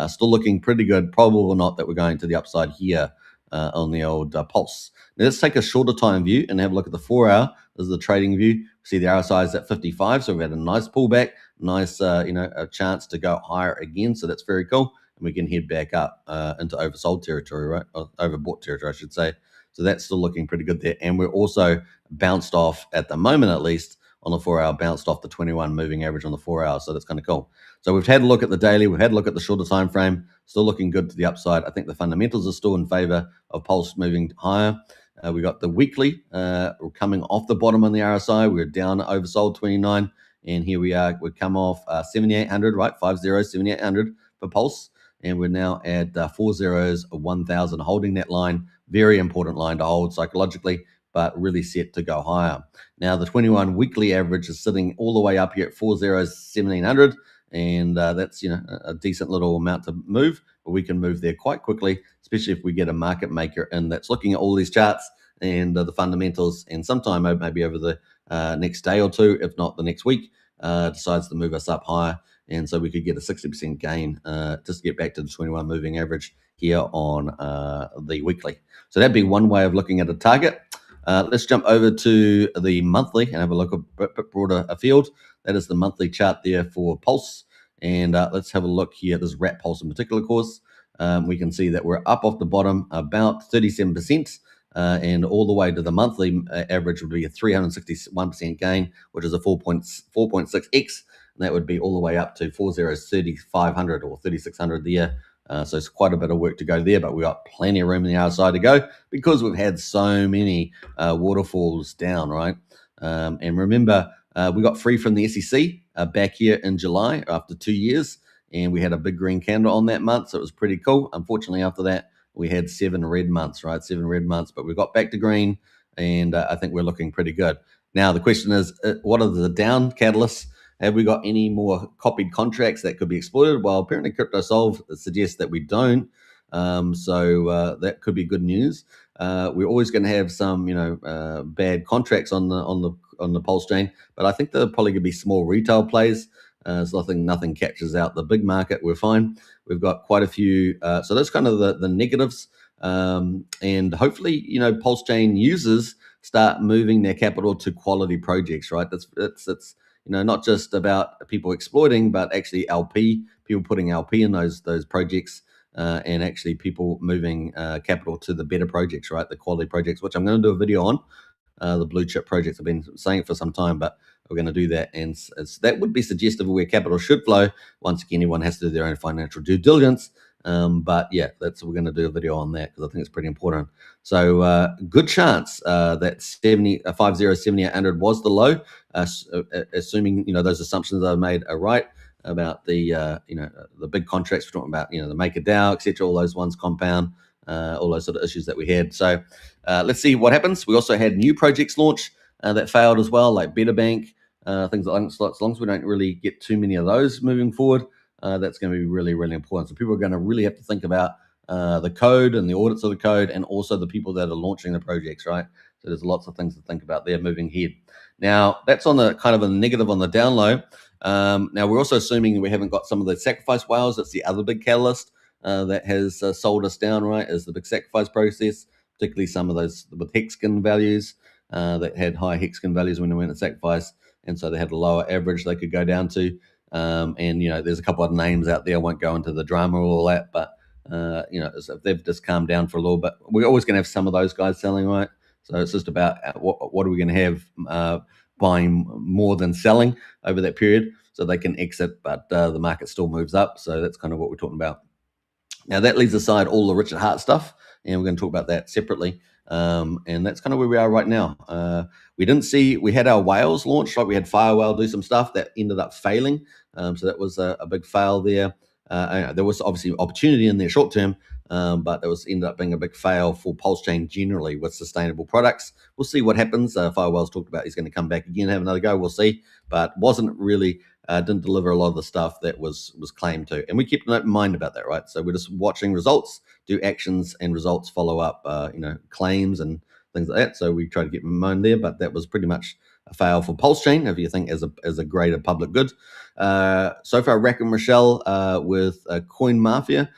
S2: still looking pretty good. Probable or not that we're going to the upside here on the old Pulse. Now let's take a shorter time view and have a look at the 4 hour. This is the trading view. See the RSI is at 55, so we've had a nice pullback, nice a chance to go higher again. So that's very cool, and we can head back up into oversold territory, right? Or overbought territory, I should say. So that's still looking pretty good there, and we're also bounced off at the moment, at least, on the 4 hour, bounced off the 21 moving average on the 4 hour. So that's kind of cool. So we've had a look at the daily, we've had a look at the shorter time frame, still looking good to the upside. I think the fundamentals are still in favor of Pulse moving higher. We got the weekly coming off the bottom on the RSI. We're down oversold 29, and here we are. We've come off 7,800, right? 7,800 for Pulse, and we're now at 4 zeros, 1,000, holding that line. Very important line to hold psychologically, but really set to go higher. Now, the 21 weekly average is sitting all the way up here at 4 zeros, 1,700, and that's a decent little amount to move, but we can move there quite quickly, especially if we get a market maker in that's looking at all these charts and the fundamentals, and sometime maybe over the next day or two, if not the next week, decides to move us up higher. And so we could get a 60% gain just to get back to the 21 moving average here on the weekly. So that'd be one way of looking at a target. Let's jump over to the monthly and have a look a bit broader afield. That is the monthly chart there for Pulse. And let's have a look here. This Rat Pulse in particular, of course. We can see that we're up off the bottom about 37%. And all the way to the monthly average would be a 361% gain, which is a 4.6x. And that would be all the way up to 3,500 or 3,600 there. So it's quite a bit of work to go there, but we've got plenty of room on the outside to go because we've had so many waterfalls down, right? And remember, we got free from the SEC back here in July after 2 years, and we had a big green candle on that month, so it was pretty cool. Unfortunately, after that, we had 7 red months, right? 7 red months, but we got back to green, and I think we're looking pretty good. Now, the question is, what are the down catalysts? Have we got any more copied contracts that could be exploited? Well, apparently CryptoSolve suggests that we don't. So that could be good news. We're always going to have some, bad contracts on the Pulse chain, but I think they're probably going to be small retail plays. So nothing captures out the big market. We're fine. We've got quite a few. So that's kind of the negatives. And hopefully, Pulse chain users start moving their capital to quality projects, right? It's not just about people exploiting, but actually people putting LP in those projects, and actually people moving capital to the better projects, right? The quality projects, which I'm going to do a video on. The blue chip projects. I've been saying it for some time, but we're going to do that. And that would be suggestive of where capital should flow. Once again, everyone has to do their own financial due diligence. But yeah, we're going to do a video on that because I think it's pretty important. So good chance that 7,800 was the low, assuming those assumptions I made are right about the big contracts we're talking about, the Maker DAO, etc. All those ones compound, all those sort of issues that we had. So let's see what happens. We also had new projects launch that failed as well, like Better Bank, things like that. As long as we don't really get too many of those moving forward, that's going to be really, really important. So people are going to really have to think about the code and the audits of the code, and also the people that are launching the projects, right? So there's lots of things to think about there moving ahead. Now, that's on the kind of a negative on the down low. Now, we're also assuming we haven't got some of the sacrifice whales. That's the other big catalyst that has sold us down, right, is the big sacrifice process, particularly some of those with hexagon values that had high hexagon values when they went to sacrifice, and so they had a lower average they could go down to. And there's a couple of names out there. I won't go into the drama or all that, but so they've just calmed down for a little bit. We're always going to have some of those guys selling, right? So it's just about what are we going to have buying more than selling over that period, so they can exit, but the market still moves up. So that's kind of what we're talking about. Now that leaves aside all the Richard Hart stuff, and we're going to talk about that separately. And that's kind of where we are right now. We had our whales launch, right? We had Firewhale do some stuff that ended up failing. So that was a big fail there. There was obviously opportunity in there short term, but it ended up being a big fail for Pulsechain generally with sustainable products. We'll see what happens. Firewhale's talked about he's going to come back again, have another go. We'll see, but wasn't really didn't deliver a lot of the stuff that was claimed to, and we kept an open mind about that, right? So we're just watching results, do actions, and results follow up, claims and things like that. So we try to get in mind there, but that was pretty much a fail for Pulsechain, if you think as a greater public good. So far, Rack and Rochelle with Coin Mafia,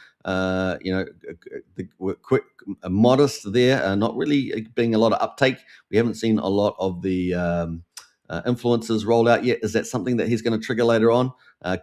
S2: quick, modest there, not really being a lot of uptake. We haven't seen a lot of the influencers rolled out yet. Is that something that he's going to trigger later on?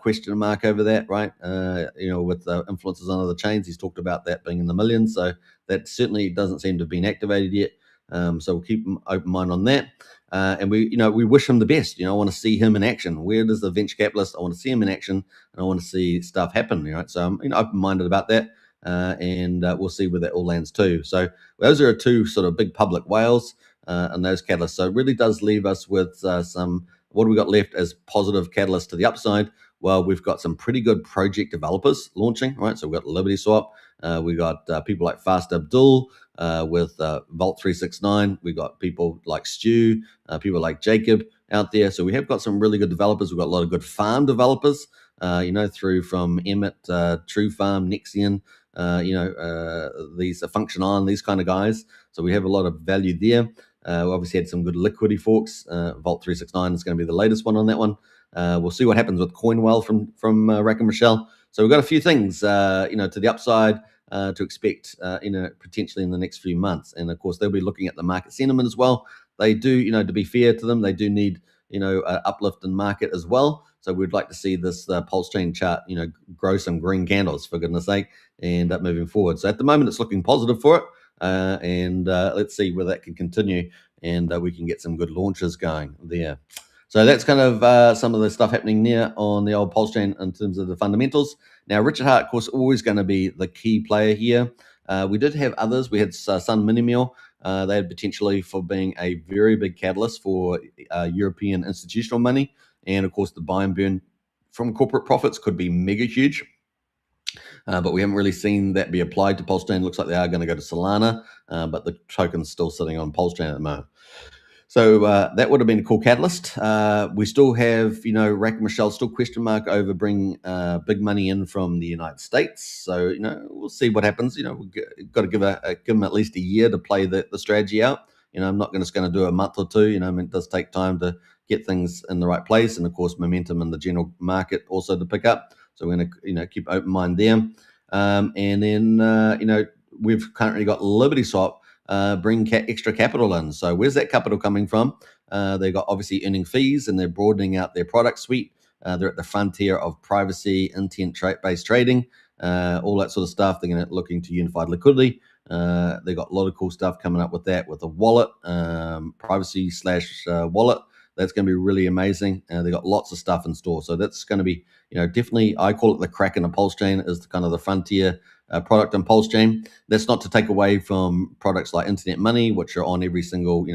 S2: Question mark over that, right? With the influencers on other chains, he's talked about that being in the millions. So that certainly doesn't seem to have been activated yet. So we'll keep an open mind on that. And we wish him the best. I want to see him in action. Where does the venture capitalist? I want to see him in action, and I want to see stuff happen. So I'm open-minded about that, and we'll see where that all lands too. So those are two sort of big public whales and those catalysts. So it really does leave us with some. What do we got left as positive catalysts to the upside? Well, we've got some pretty good project developers launching, right? So we've got Liberty Swap. We got people like Fast Abdul with Vault 369. We got people like Stu, people like Jacob out there. So we have got some really good developers. We've got a lot of good farm developers, through from Emmett, True Farm, Nexian, these Function On, these kind of guys. So we have a lot of value there. We obviously had some good liquidity forks. Vault 369 is going to be the latest one on that one. We'll see what happens with Coinwell from Rack and Michelle. So we've got a few things, to the upside to expect, potentially in the next few months. And of course, they'll be looking at the market sentiment as well. They do, to be fair to them, they do need, an uplift in market as well. So we'd like to see this Pulsechain chart, grow some green candles, for goodness sake, and moving forward. So at the moment, it's looking positive for it. And let's see where that can continue, and we can get some good launches going there. So that's kind of some of the stuff happening there on the old Pulsechain in terms of the fundamentals. Now, Richard Hart, of course, always going to be the key player here. We did have others. We had Sun Minimeal. They had potentially for being a very big catalyst for European institutional money. And, of course, the buy and burn from corporate profits could be mega huge. But we haven't really seen that be applied to Pulsechain. Looks like they are going to go to Solana, but the token's still sitting on Pulsechain at the moment. So that would have been a cool catalyst. We still have, Rack and Michelle still question mark over bringing big money in from the United States. So, we'll see what happens. We've got to give them at least a year to play the strategy out. I'm not just going to do a month or two. It does take time to get things in the right place. And, of course, momentum in the general market also to pick up. So we're going to keep open mind there. And then, we've currently got Liberty Swap bring extra capital in. So where's that capital coming from? They've got obviously earning fees, and they're broadening out their product suite. They're at the frontier of privacy, intent-based trading, all that sort of stuff. They're going to looking to unified liquidity. They've got a lot of cool stuff coming up with that, with a wallet, privacy / wallet. That's going to be really amazing. They've got lots of stuff in store. So that's going to be, definitely, I call it the Kraken of Pulsechain, is kind of the frontier product on Pulsechain. That's not to take away from products like Internet Money, which are on every single,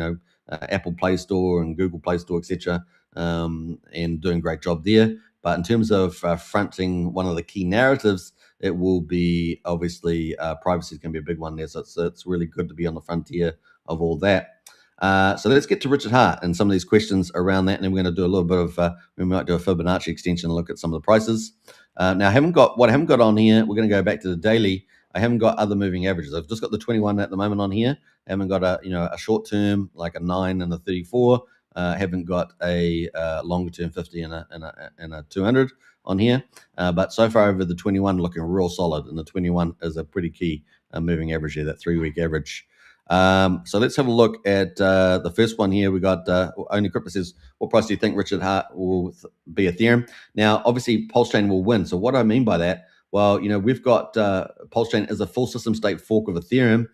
S2: Apple Play Store and Google Play Store, etc., and doing a great job there. But in terms of fronting one of the key narratives, it will be obviously privacy is going to be a big one there. So it's really good to be on the frontier of all that. So let's get to Richard Hart and some of these questions around that, and then we're going to do a little bit of we might do a Fibonacci extension and look at some of the prices. Now, I haven't got on here. We're going to go back to the daily. I haven't got other moving averages. I've just got the 21 at the moment on here. I haven't got a short term like a 9 and a 34. I haven't got a longer term 50 and a 200 on here. But so far over the 21, looking real solid, and the 21 is a pretty key moving average here, that 3-week average. So let's have a look at the first one here. We got Only Crypto says, what price do you think Richard Hart will be Ethereum? Now, obviously, Pulsechain will win. So what do I mean by that? Well, we've got Pulsechain as a full system state fork of Ethereum.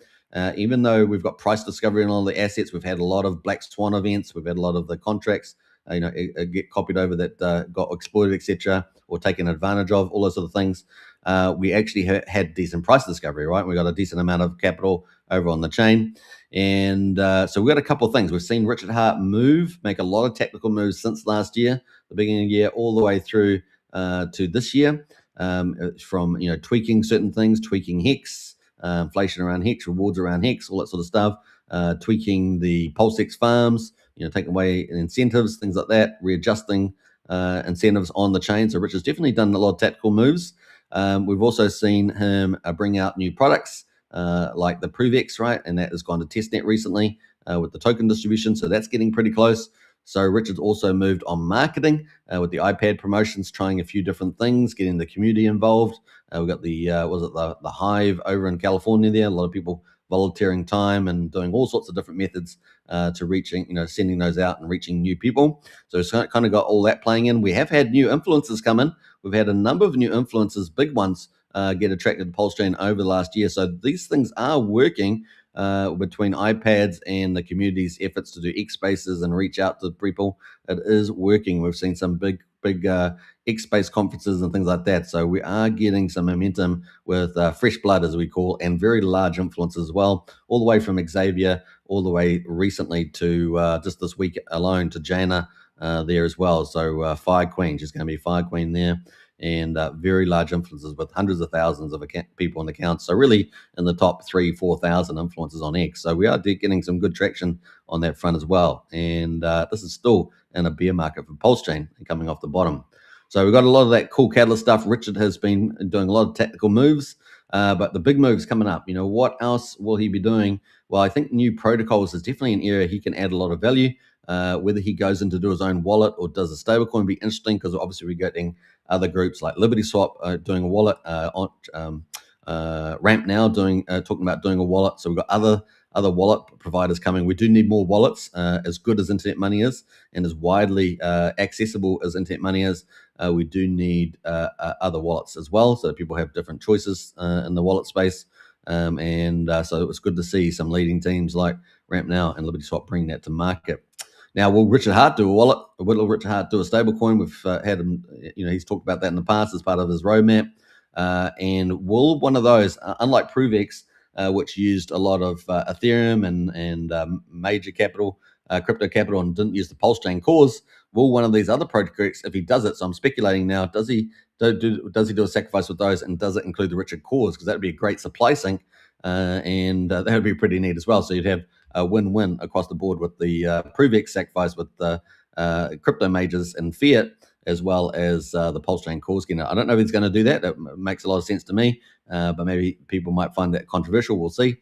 S2: Even though we've got price discovery on all the assets, we've had a lot of black swan events. We've had a lot of the contracts, get copied over that got exploited, etc., or taken advantage of, all those sort of things. We actually had decent price discovery, right? We got a decent amount of capital over on the chain. And so we've got a couple of things. We've seen Richard Hart make a lot of technical moves since last year, the beginning of the year, all the way through to this year, from, tweaking certain things, tweaking HEX, inflation around HEX, rewards around HEX, all that sort of stuff, tweaking the PulseX farms, taking away incentives, things like that, readjusting incentives on the chain. So Richard's definitely done a lot of tactical moves. We've also seen him bring out new products like the ProvX, right? And that has gone to testnet recently with the token distribution. So that's getting pretty close. So Richard's also moved on marketing with the iPad promotions, trying a few different things, getting the community involved. We've got the Hive over in California there. A lot of people volunteering time and doing all sorts of different methods to reaching, sending those out and reaching new people. So it's kind of got all that playing in. We have had new influencers come in. We've had a number of new influencers, big ones, get attracted to Pulsechain over the last year. So these things are working. between iPads and the community's efforts to do X Spaces and reach out to people, it is working. We've seen some big X Space conferences and things like that. So we are getting some momentum with fresh blood, as we call, and very large influence as well, all the way from Xavier, all the way recently to just this week alone to Jana there as well. So Fire Queen, she's going to be Fire Queen there. And very large influencers with hundreds of thousands of people in accounts. So really in the top 3,000-4,000 influencers on X. So we are getting some good traction on that front as well. And this is still in a bear market for Pulsechain coming off the bottom. So we've got a lot of that cool catalyst stuff. Richard has been doing a lot of tactical moves, but the big moves coming up. What else will he be doing? Well, I think new protocols is definitely an area he can add a lot of value. Whether he goes in to do his own wallet or does a stablecoin will be interesting, because obviously we're getting other groups like Liberty Swap doing a wallet, Ramp now talking about doing a wallet. So we've got other wallet providers coming. We do need more wallets. As good as internet money is and as widely accessible as internet money is, we do need other wallets as well, so that people have different choices in the wallet space. So it was good to see some leading teams like Ramp Now and Liberty Swap bring that to market. Now, will Richard Hart do a wallet? Will Richard Hart do a stablecoin? We've had him, he's talked about that in the past as part of his roadmap. And will one of those, unlike ProveX, which used a lot of Ethereum and major capital, crypto capital, and didn't use the Pulsechain cores, will one of these other projects, if he does it, so I'm speculating now, does he do a sacrifice with those, and does it include the Richard cores? Because that would be a great supply sync, and that would be pretty neat as well. So you'd have a win-win across the board with the ProveX sacrifice with the crypto majors and fiat, as well as the Pulsechain cores. I don't know if he's going to do that. It makes a lot of sense to me, but maybe people might find that controversial. We'll see.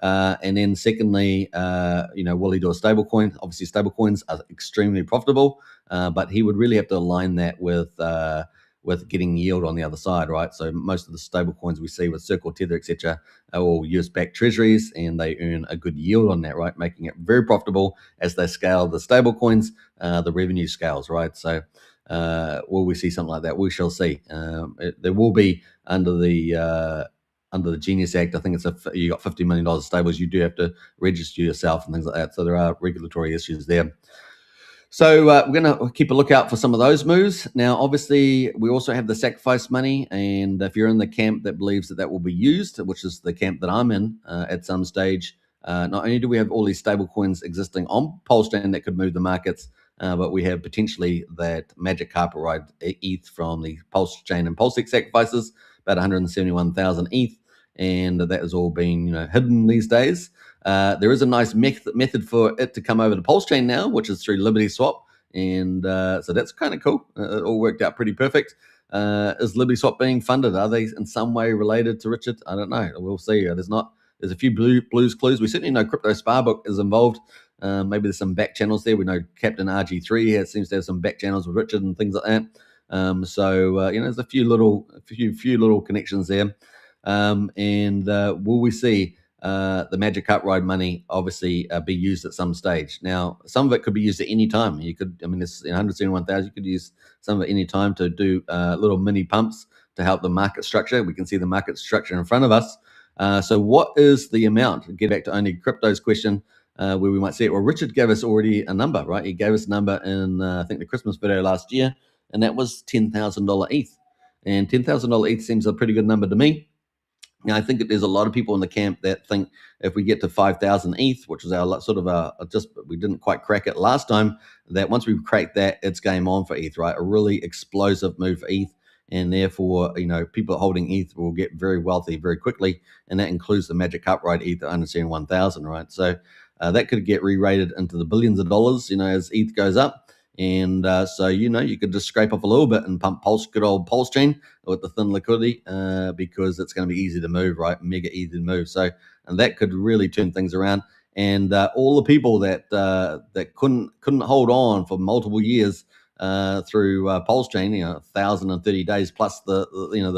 S2: And then secondly, will he do a stablecoin? Obviously, stablecoins are extremely profitable, but he would really have to align that with getting yield on the other side, right? So most of the stablecoins we see with Circle, Tether, etc., are all US-backed treasuries, and they earn a good yield on that, right? Making it very profitable as they scale the stablecoins. The revenue scales, right? So will we see something like that? We shall see. There will be under the Genius Act, I think you got $50 million stables. You do have to register yourself and things like that. So there are regulatory issues there. So we're going to keep a lookout for some of those moves. Now, obviously, we also have the sacrifice money. And if you're in the camp that believes that will be used, which is the camp that I'm in at some stage, not only do we have all these stable coins existing on Pulsechain that could move the markets, but we have potentially that magic carpet ride ETH from the Pulsechain and Pulsex sacrifices, about 171,000 ETH. And that has all been hidden these days. There is a nice method for it to come over to Pulsechain now, which is through Liberty Swap. And so that's kind of cool. It all worked out pretty perfect. Is Liberty Swap being funded? Are they in some way related to Richard? I don't know. We'll see. There's a few blues clues. We certainly know Crypto Sparbook is involved. Maybe there's some back channels there. We know Captain RG3 seems to have some back channels with Richard and things like that. There's a few little connections there. Will we see the Magic Cup Ride money obviously be used at some stage? Now, some of it could be used at any time. It's 171,000. You could use some of it any time to do little mini pumps to help the market structure. We can see the market structure in front of us. So what is the amount? Get back to Only Crypto's question, where we might see it. Well, Richard gave us already a number, right? He gave us a number in, I think, the Christmas video last year, and that was $10,000 ETH. And $10,000 ETH seems a pretty good number to me. Now, I think that there's a lot of people in the camp that think if we get to 5,000 ETH, which was our sort of we didn't quite crack it last time, that once we've cracked that, it's game on for ETH, right? A really explosive move for ETH. And therefore, people holding ETH will get very wealthy very quickly. And that includes the Magic Cup Ride ETH at 171,000, right? So that could get re-rated into the billions of dollars, as ETH goes up. And you could just scrape off a little bit and pump good old Pulsechain with the thin liquidity because it's going to be easy to move, right? Mega easy to move. So, and that could really turn things around. And all the people that couldn't hold on for multiple years through Pulsechain, 1,030 days plus the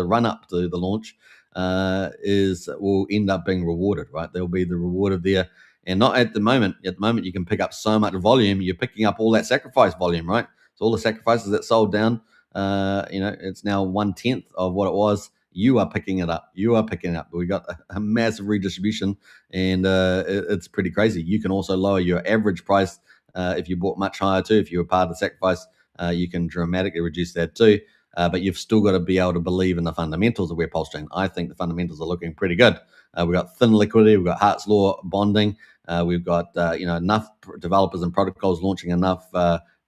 S2: run up to the launch will end up being rewarded, right? They'll be the rewarded there. And not at the moment. At the moment, you can pick up so much volume. You're picking up all that sacrifice volume, right? So all the sacrifices that sold down, it's now 1/10 of what it was you are picking it up. You are picking it up. We got a massive redistribution, and it's pretty crazy. You can also lower your average price if you bought much higher too. If you were part of the sacrifice, you can dramatically reduce that too. But you've still got to be able to believe in the fundamentals of where Pulsechain. I think the fundamentals are looking pretty good. We've got thin liquidity. We've got Hart's Law bonding. We've got enough developers and protocols launching enough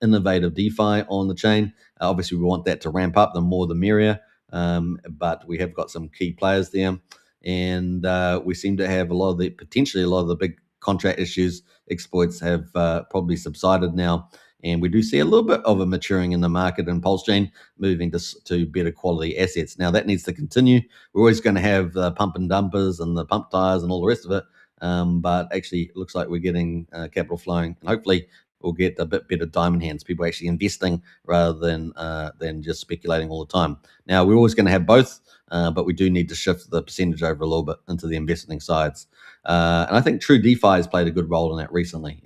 S2: innovative DeFi on the chain. Obviously, we want that to ramp up. The more, the merrier. But we have got some key players there, and we seem to have potentially a lot of the big contract issues, exploits have probably subsided now. And we do see a little bit of a maturing in the market and Pulsechain moving to better quality assets. Now, that needs to continue. We're always going to have the pump and dumpers and the pump tires and all the rest of it. But actually, it looks like we're getting capital flowing. And hopefully, we'll get a bit better diamond hands, people actually investing rather than just speculating all the time. Now, we're always going to have both, but we do need to shift the percentage over a little bit into the investing sides. And I think True DeFi has played a good role in that recently,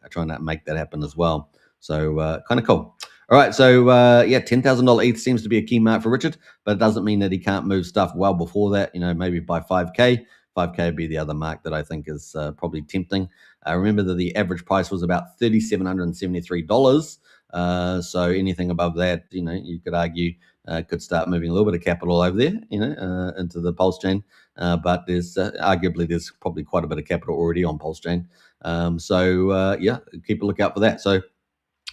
S2: trying to make that happen as well. So kind of cool. All right, so $10,000 ETH seems to be a key mark for Richard, but it doesn't mean that he can't move stuff well before that, maybe by 5K. 5K would be the other mark that I think is probably tempting. Remember that the average price was about $3,773. So anything above that, you could argue could start moving a little bit of capital over there, into the Pulsechain. But there's probably quite a bit of capital already on Pulsechain. So keep a lookout for that. So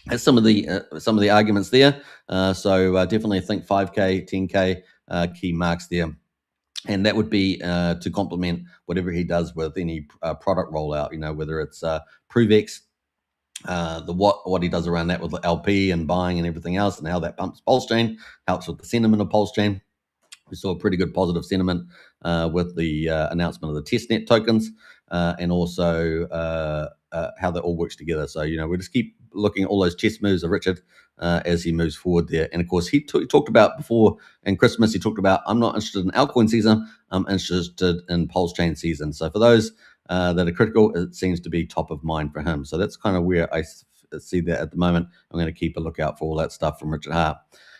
S2: that's some of the arguments there. So definitely think 5K, 10K key marks there. And that would be to complement whatever he does with any product rollout, whether it's ProveX, what he does around that with the LP and buying and everything else, and how that pumps Pulsechain, helps with the sentiment of Pulsechain. We saw a pretty good positive sentiment with the announcement of the testnet tokens, and also how that all works together. So, we just keep looking at all those chess moves of Richard as he moves forward there. And of course, he talked about before in Christmas, he talked about, I'm not interested in altcoin season, I'm interested in Pulsechain season. So for those that are critical, it seems to be top of mind for him. So that's kind of where I see that at the moment. I'm going to keep a lookout for all that stuff from Richard Hart.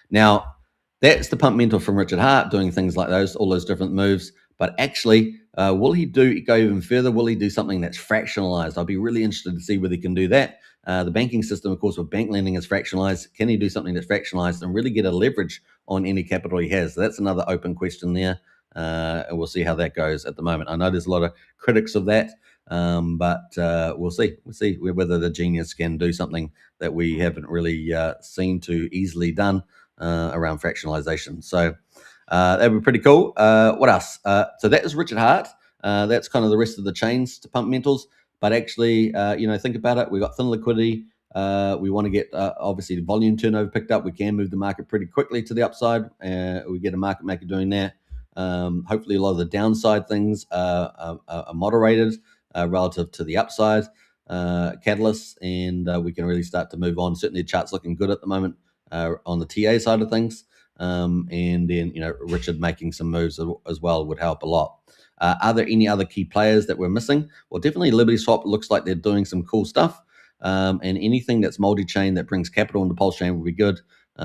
S2: Now, that's the pump mentor from Richard Hart doing things like those, all those different moves. But actually, will he go even further? Will he do something that's fractionalized? I'll be really interested to see whether he can do that. The banking system, of course, with bank lending is fractionalized. Can he do something that's fractionalized and really get a leverage on any capital he has? So that's another open question there. And we'll see how that goes at the moment. I know there's a lot of critics of that, but we'll see. We'll see whether the genius can do something that we haven't really seen too easily done around fractionalization. So that would be pretty cool. What else? So that is Richard Hart. That's kind of the rest of the chains to pump mentals. But actually, think about it. We've got thin liquidity. We want to get, obviously, the volume turnover picked up. We can move the market pretty quickly to the upside. We get a market maker doing that. Hopefully, a lot of the downside things are moderated relative to the upside catalysts, and we can really start to move on. Certainly, the chart's looking good at the moment on the TA side of things. And then, Richard making some moves as well would help a lot. Are there any other key players that we're missing? Well, definitely Liberty Swap looks like they're doing some cool stuff. And anything that's multi-chain that brings capital into Pulsechain will be good.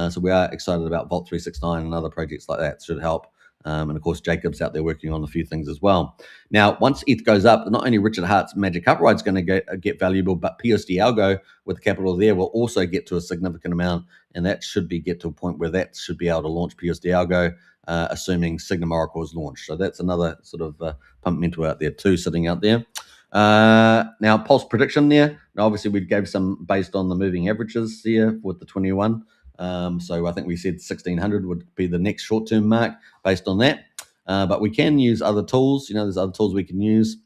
S2: So we are excited about Vault 369 and other projects like that should help. And of course, Jacob's out there working on a few things as well. Now, once ETH goes up, not only Richard Hart's Magic Upride is going to get valuable, but PUSD ALGO with the capital there will also get to a significant amount. And that should get to a point where that should be able to launch PUSD ALGO, assuming Signum Oracle is launched. So that's another sort of pump mental out there too, sitting out there. Now, Pulse prediction there. Now, obviously, we gave some based on the moving averages here with the 21. So I think we said 1600 would be the next short-term mark based on that. But we can use other tools. There's other tools we can use,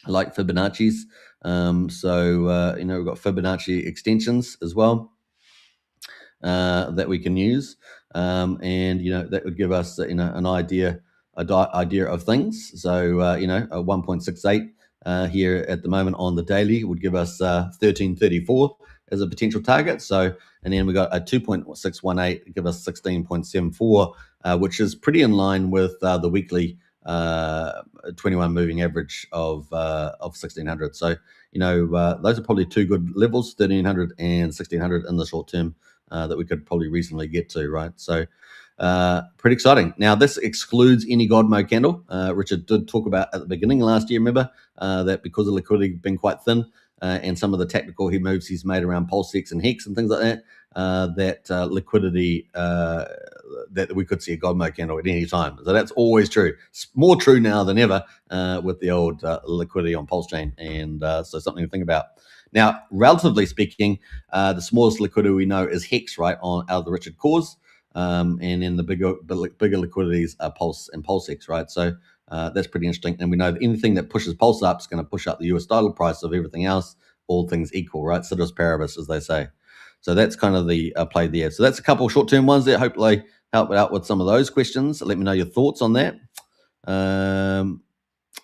S2: like Fibonacci's. We've got Fibonacci extensions as well that we can use. And that would give us an idea of things. So a 1.68 here at the moment on the daily would give us 1334 as a potential target. So, and then we got a 2.618 give us 16.74, which is pretty in line with the weekly 21 moving average of 1600. So those are probably two good levels, 1300 and 1600 in the short term that we could probably reasonably get to, right? So pretty exciting. Now, this excludes any God mode candle. Richard did talk about at the beginning of last year, remember, that because of liquidity being quite thin and some of the tactical moves he's made around Pulsex and Hex and things like that, liquidity, that we could see a God mode candle at any time. So that's always true. It's more true now than ever with the old liquidity on Pulsechain. And so something to think about. Now, relatively speaking, the smallest liquidity we know is Hex, right, out of the Richard cores. And then the bigger liquidities are Pulse and Pulsex, right? So that's pretty interesting. And we know that anything that pushes Pulse up is going to push up the US dollar price of everything else, all things equal, right? Ceteris paribus, as they say. So that's kind of the play there. So that's a couple of short-term ones that hopefully help out with some of those questions. Let me know your thoughts on that.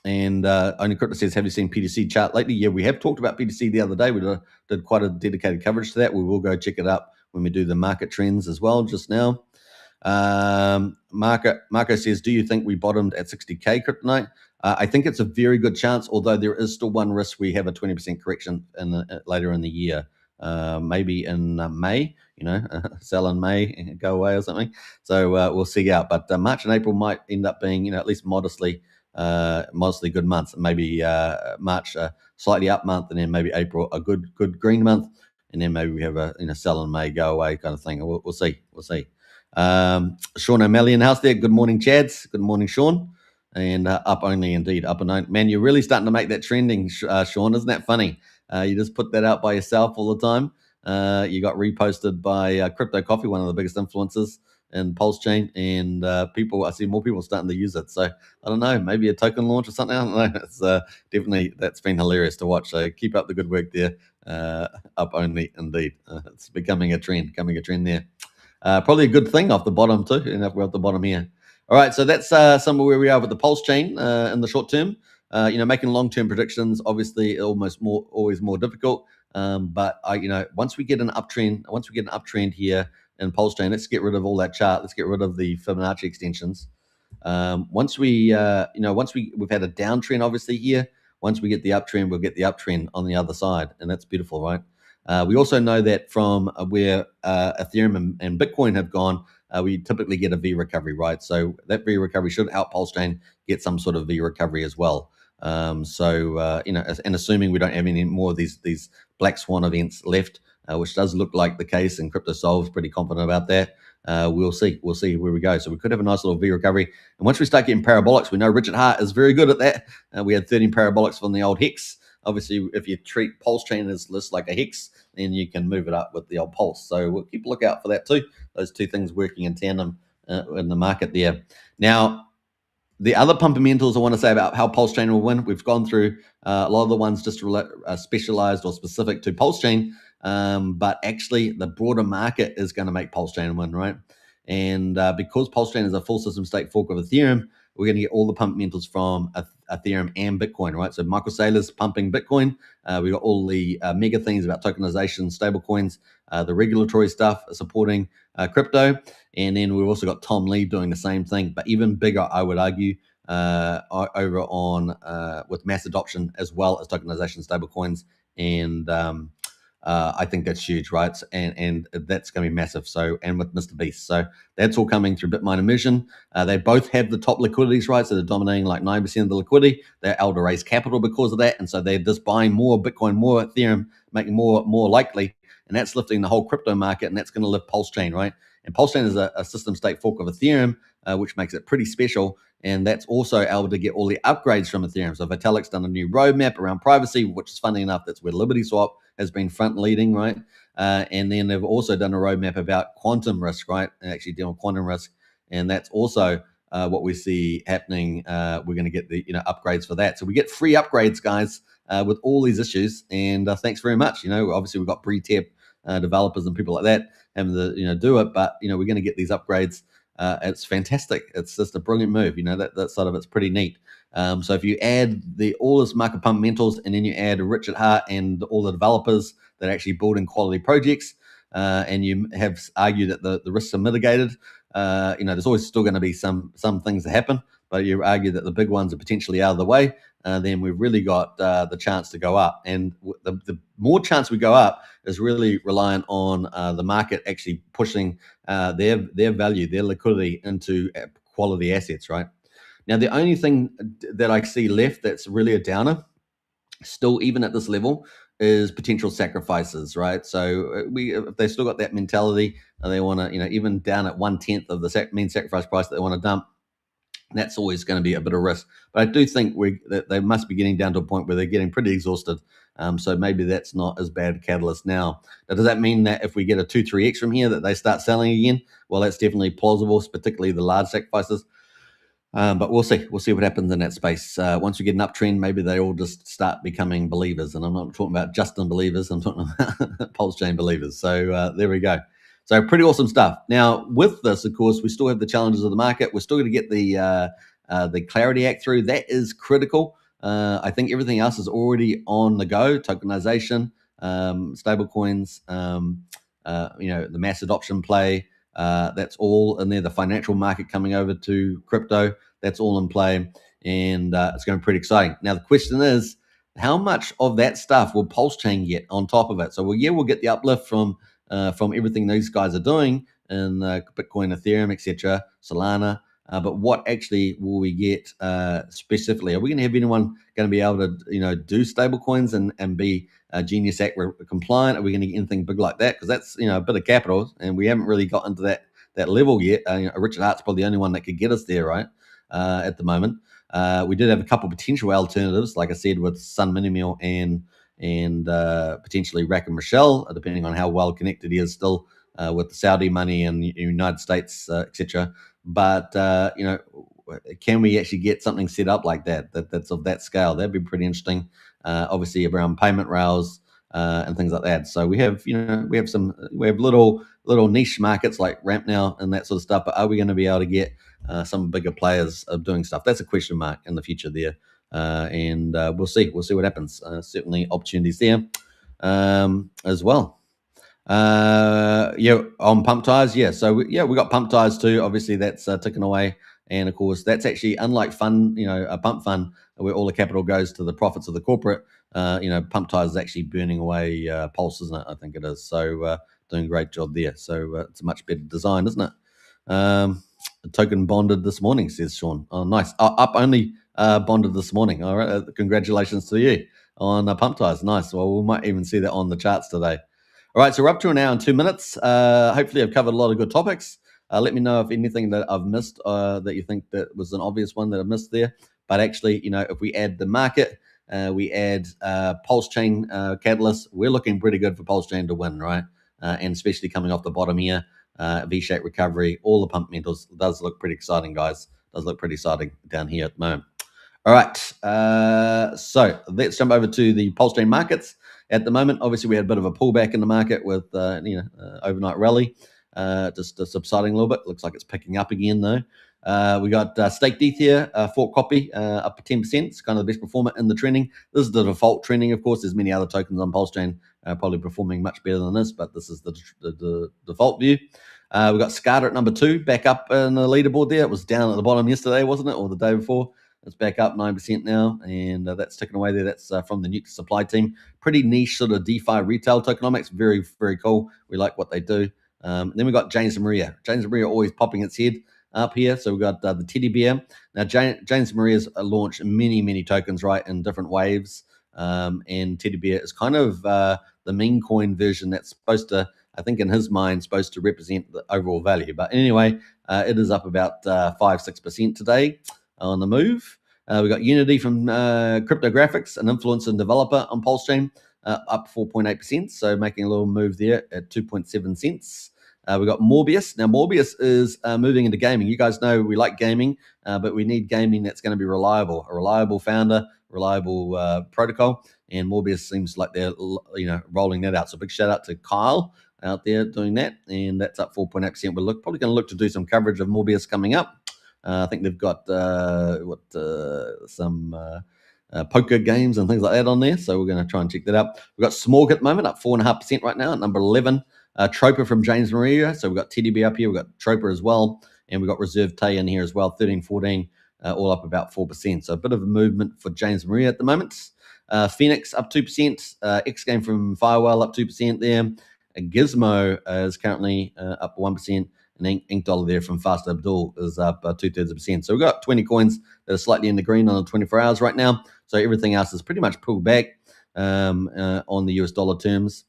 S2: And Only Crypto says, have you seen PTC chart lately? Yeah, we have talked about PTC the other day. We did quite a dedicated coverage to that. We will go check it up when we do the market trends as well just now. Marco says, do you think we bottomed at 60K Kryptonite? I think it's a very good chance, although there is still one risk we have a 20% correction later in the year. Maybe in May, sell in May and go away or something. So we'll see out. But March and April might end up being, at least modestly good months. Maybe March a slightly up month, and then maybe April a good green month, and then maybe we have a sell in May, go away kind of thing. We'll see. Sean O'Malley in house there. Good morning, Chads. Good morning, Sean. And up only indeed, up and on. Man, you're really starting to make that trending, Sean. Isn't that funny? You just put that out by yourself all the time. You got reposted by Crypto Coffee, one of the biggest influencers in Pulsechain, and I see more people starting to use it. So I don't know, maybe a token launch or something. I don't know. It's definitely, that's been hilarious to watch. So keep up the good work there. Up only indeed. It's becoming a trend there. Probably a good thing off the bottom too, and we're at the bottom here. All right, so that's some of where we are with the Pulsechain in the short term. Making long-term predictions, obviously, always more difficult. But once we get an uptrend here in Pulsechain, let's get rid of all that chart. Let's get rid of the Fibonacci extensions. Once we've had a downtrend, obviously here. Once we get the uptrend, we'll get the uptrend on the other side, and that's beautiful, right? We also know that from where Ethereum and Bitcoin have gone, we typically get a V recovery, right? So that V recovery should help Pulsechain get some sort of V recovery as well. And assuming we don't have any more of these black swan events left, which does look like the case, and CryptoSolve's pretty confident about that. We'll see where we go. So we could have a nice little V recovery. And once we start getting parabolics, we know Richard Hart is very good at that. We had 13 parabolics from the old Hex. Obviously, if you treat Pulsechain as just like a Hex, then you can move it up with the old Pulse. So we'll keep a lookout for that too. Those two things working in tandem in the market there. Now, the other fundamentals I want to say about how Pulsechain will win, we've gone through a lot of the ones just specialized or specific to Pulsechain, but actually the broader market is going to make Pulsechain win, right? And because Pulsechain is a full system state fork of Ethereum, we're going to get all the fundamentals from Ethereum and Bitcoin, right? So Michael Saylor's pumping Bitcoin. We got all the mega things about tokenization, stablecoins, the regulatory stuff supporting crypto. And then we've also got Tom Lee doing the same thing, but even bigger, I would argue, over on with mass adoption as well as tokenization, stablecoins, and I think that's huge, right? And that's going to be massive. So, and with Mr. Beast, so that's all coming through Bitmine Immersion. They both have the top liquidities, right? So they're dominating like 9% of the liquidity. They're able to raise capital because of that, and so they're just buying more Bitcoin, more Ethereum, making more likely, and that's lifting the whole crypto market, and that's going to lift Pulsechain, right? And Pulsechain is a system state fork of Ethereum, which makes it pretty special. And that's also able to get all the upgrades from Ethereum. So Vitalik's done a new roadmap around privacy, which is funny enough, that's where Liberty Swap has been front leading, right? And then they've also done a roadmap about quantum risk, right? And actually dealing with quantum risk. And that's also what we see happening. We're going to get the upgrades for that. So we get free upgrades, guys, with all these issues. And thanks very much. Obviously we've got pre-tap developers and people like that having to do it, but we're going to get these upgrades. It's fantastic. It's just a brilliant move. That side of it's pretty neat. So if you add all this market fundamentals, and then you add Richard Hart and all the developers that are actually building quality projects, and you have argued that the risks are mitigated, there's always still going to be some things that happen, but you argue that the big ones are potentially out of the way. then we've really got the chance to go up. And the more chance we go up is really reliant on the market actually pushing their value, their liquidity into quality assets, right? Now, the only thing that I see left that's really a downer, still even at this level, is potential sacrifices, right? So if they still got that mentality, they want to, even down at 1/10 of the mean sacrifice price that they want to dump, that's always going to be a bit of risk. But I do think that they must be getting down to a point where they're getting pretty exhausted. So maybe that's not as bad a catalyst now. Now, does that mean that if we get a 2-3x from here that they start selling again? Well, that's definitely plausible, particularly the large sacrifices. But we'll see. We'll see what happens in that space. Once we get an uptrend, maybe they all just start becoming believers. And I'm not talking about just unbelievers. I'm talking about Pulsechain believers. So there we go. So pretty awesome stuff. Now, with this, of course, we still have the challenges of the market. We're still going to get the Clarity Act through. That is critical. I think everything else is already on the go. Tokenization, stable coins, the mass adoption play. That's all in there. The financial market coming over to crypto, that's all in play, and it's going to be pretty exciting. Now, the question is, how much of that stuff will Pulsechain get on top of it? So, we'll get the uplift from everything these guys are doing in Bitcoin, Ethereum, etc., Solana. But what actually will we get specifically? Are we going to have anyone going to be able to, do stable coins and be Genius Act compliant? Are we going to get anything big like that? Because that's, a bit of capital, and we haven't really got into that level yet. Richard Hart's probably the only one that could get us there, right? At the moment, we did have a couple of potential alternatives, like I said, with Sun Minimal and potentially Rack and Rochelle, depending on how well connected he is still with the Saudi money and United States, etc. But can we actually get something set up like that's of that scale? That'd be pretty interesting. Obviously around payment rails and things like that. So we have little niche markets like Ramp now and that sort of stuff. But are we going to be able to get some bigger players of doing stuff? That's a question mark in the future there. And we'll see. We'll see what happens. Certainly opportunities there as well. On pump tires, yeah. So we got pump tires too. Obviously, that's ticking away, and of course, that's actually unlike fund, a pump fund where all the capital goes to the profits of the corporate. Pump tires is actually burning away Pulse, isn't it? I think it is. So doing a great job there. So it's a much better design, isn't it? Token bonded this morning, says Sean. Oh, nice. Up only bonded this morning. All right. Congratulations to you on pump tires. Nice. Well, we might even see that on the charts today. All right, so we're up to an hour and 2 minutes. Hopefully, I've covered a lot of good topics. Let me know if anything that I've missed that you think that was an obvious one that I missed there. But actually, if we add the market, we add Pulsechain catalyst, we're looking pretty good for Pulsechain to win, right? And especially coming off the bottom here, V-shaped recovery, all the pump metals does look pretty exciting, guys. Does look pretty exciting down here at the moment. All right, so let's jump over to the Pulsechain markets. At the moment, obviously, we had a bit of a pullback in the market with overnight rally, just subsiding a little bit. Looks like it's picking up again, though. We got staked ETH here, fork copy, up 10%. It's kind of the best performer in the trending. This is the default trending, of course. There's many other tokens on Pulsechain probably performing much better than this, but this is the default view. We got SCADA at number 2, back up in the leaderboard there. It was down at the bottom yesterday, wasn't it, or the day before? It's back up 9% now, and that's ticking away there. That's from the Nuke Supply team. Pretty niche sort of DeFi retail tokenomics. Very, very cool. We like what they do. Then we got James Maria. James Maria always popping its head up here. So we've got the teddy bear. Now, James Maria's launched many, many tokens, right, in different waves. And teddy bear is kind of the meme coin version that's supposed to, I think in his mind, supposed to represent the overall value. But anyway, it is up about 5-6% today on the move. We got Unity from Cryptographics, an influencer and developer on Pulsechain, up 4.8%, so making a little move there at 2.7 cents. We got Morbius. Now, Morbius is moving into gaming. You guys know we like gaming, but we need gaming that's going to be reliable, a reliable founder, reliable protocol, and Morbius seems like they're rolling that out. So big shout out to Kyle out there doing that, and that's up 4.8%. We're probably going to look to do some coverage of Morbius coming up. I think they've got some poker games and things like that on there, so we're going to try and check that out. We've got Smorg at the moment, up 4.5% right now at number 11. Troper from James Maria, so we've got Teddy Bear up here, we've got Troper as well, and we've got Reserve Tay in here as well, 13, 14. all up about 4%. So a bit of a movement for James Maria at the moment. Phoenix up 2%. X Game from Firewall up 2% there. Gizmo is currently up 1%. And Ink Dollar there from Fast Abdul is up 2/3%. So we've got 20 coins that are slightly in the green on the 24 hours right now. So everything else is pretty much pulled back on the US dollar terms.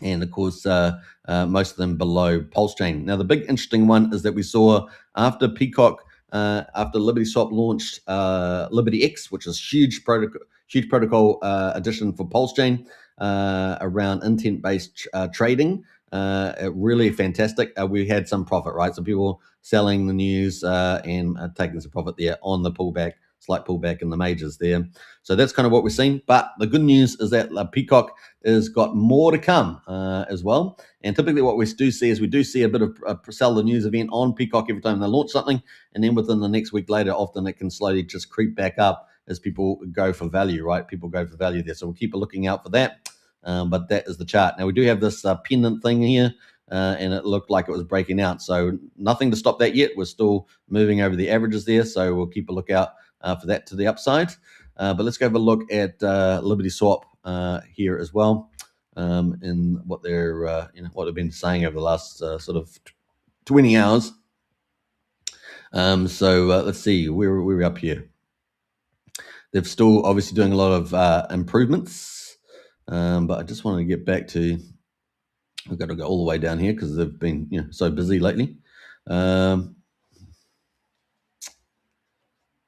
S2: And of course, most of them below Pulsechain. Now, the big interesting one is that we saw after Peacock, after Liberty Swap launched Liberty X, which is huge protocol addition for Pulsechain around intent-based trading. Really fantastic. We had some profit, right? So people selling the news and taking some profit there on the pullback, slight pullback in the majors there. So that's kind of what we're seeing. But the good news is that Peacock has got more to come as well. And typically what we do see is we do see a bit of sell the news event on Peacock every time they launch something. And then within the next week later, often it can slowly just creep back up as people go for value, right? People go for value there. So we'll keep a looking out for that. But that is the chart. Now we do have this pendant thing here. And it looked like it was breaking out. So nothing to stop that yet. We're still moving over the averages there. So we'll keep a lookout for that to the upside. But let's go have a look at Liberty Swap here as well, in what they're what they've been saying over the last sort of 20 hours. So let's see where we're up here. They're still obviously doing a lot of improvements, but I just wanted to get back to. We've got to go all the way down here because they've been so busy lately. Yeah,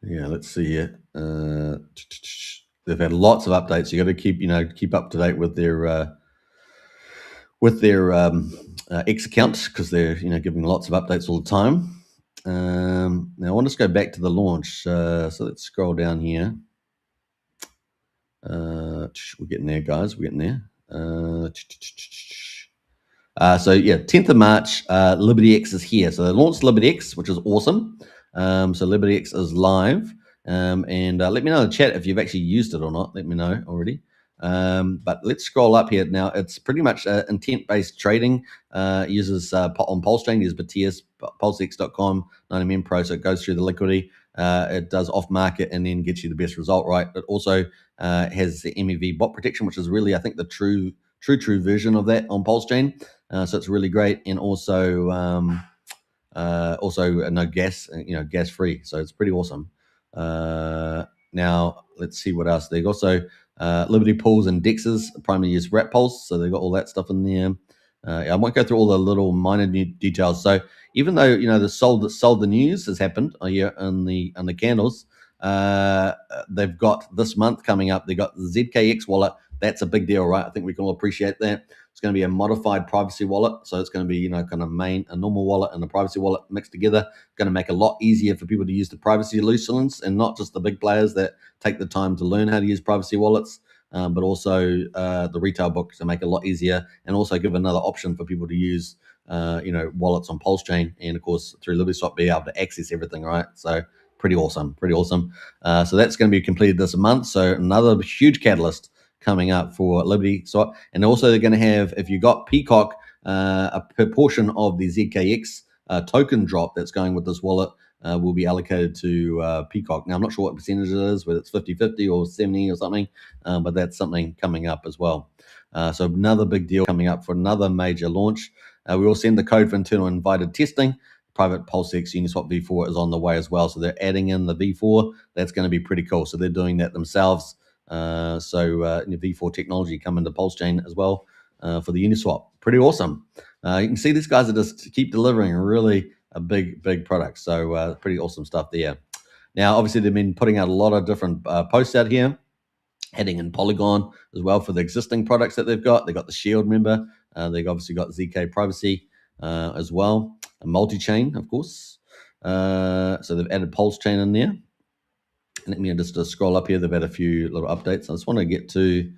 S2: let's see here. They've had lots of updates. You got to keep up to date with their X account because they're giving lots of updates all the time. Now I want to just go back to the launch. So let's scroll down here. We're getting there, guys. We're getting there. So yeah, 10th of March, Liberty X is here. So they launched Liberty X, which is awesome. So Liberty X is live. And let me know in the chat if you've actually used it or not. Let me know already. But let's scroll up here. Now, it's pretty much intent-based trading. Uses on Pulsechain, uses Batias, pulsex.com, 90mm Pro, so it goes through the liquidity. It does off-market and then gets you the best result, right? It also has the MEV bot protection, which is really, I think, the true version of that on Pulsechain. So it's really great, and also no gas, gas free. So it's pretty awesome. Now let's see what else. They've also Liberty pools and dexes primarily use Rat Pulse, so they've got all that stuff in there. I won't go through all the little minor details. So even though the sold the news has happened here on the candles, they've got this month coming up. They got the ZKX wallet. That's a big deal, right? I think we can all appreciate that. It's going to be a modified privacy wallet. So it's going to be, kind of a normal wallet and a privacy wallet mixed together. Going to make it a lot easier for people to use the privacy solutions and not just the big players that take the time to learn how to use privacy wallets, but also the retail book to make it a lot easier and also give another option for people to use, wallets on Pulsechain and, of course, through LibertySwap be able to access everything, right? So pretty awesome. So that's going to be completed this month. So another huge catalyst coming up for Liberty Swap. And also they're going to have, if you got Peacock, a proportion of the ZKX token drop that's going with this wallet will be allocated to Peacock. Now, I'm not sure what percentage it is, whether it's 50-50 or 70 or something, but that's something coming up as well. So another big deal coming up for another major launch. We will send the code for internal invited testing. Private Pulsex Uniswap V4 is on the way as well. So they're adding in the V4. That's going to be pretty cool. So they're doing that themselves. V4 technology coming to Pulsechain as well for the Uniswap. Pretty awesome. You can see these guys are just keep delivering really a big product. So pretty awesome stuff there. Now, obviously, they've been putting out a lot of different posts out here, adding in Polygon as well for the existing products that they've got. They've got the Shield, remember. They've obviously got ZK Privacy as well, a multi-chain, of course. So they've added Pulsechain in there. Let me just scroll up here. They've had a few little updates. I just want to get to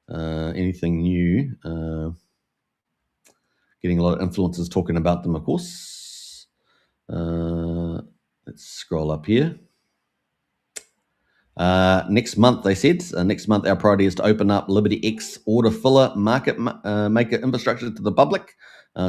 S2: anything new. Getting a lot of influencers talking about them, of course. Let's scroll up here. Next month, they said. Next month, our priority is to open up Liberty X order filler market maker infrastructure to the public.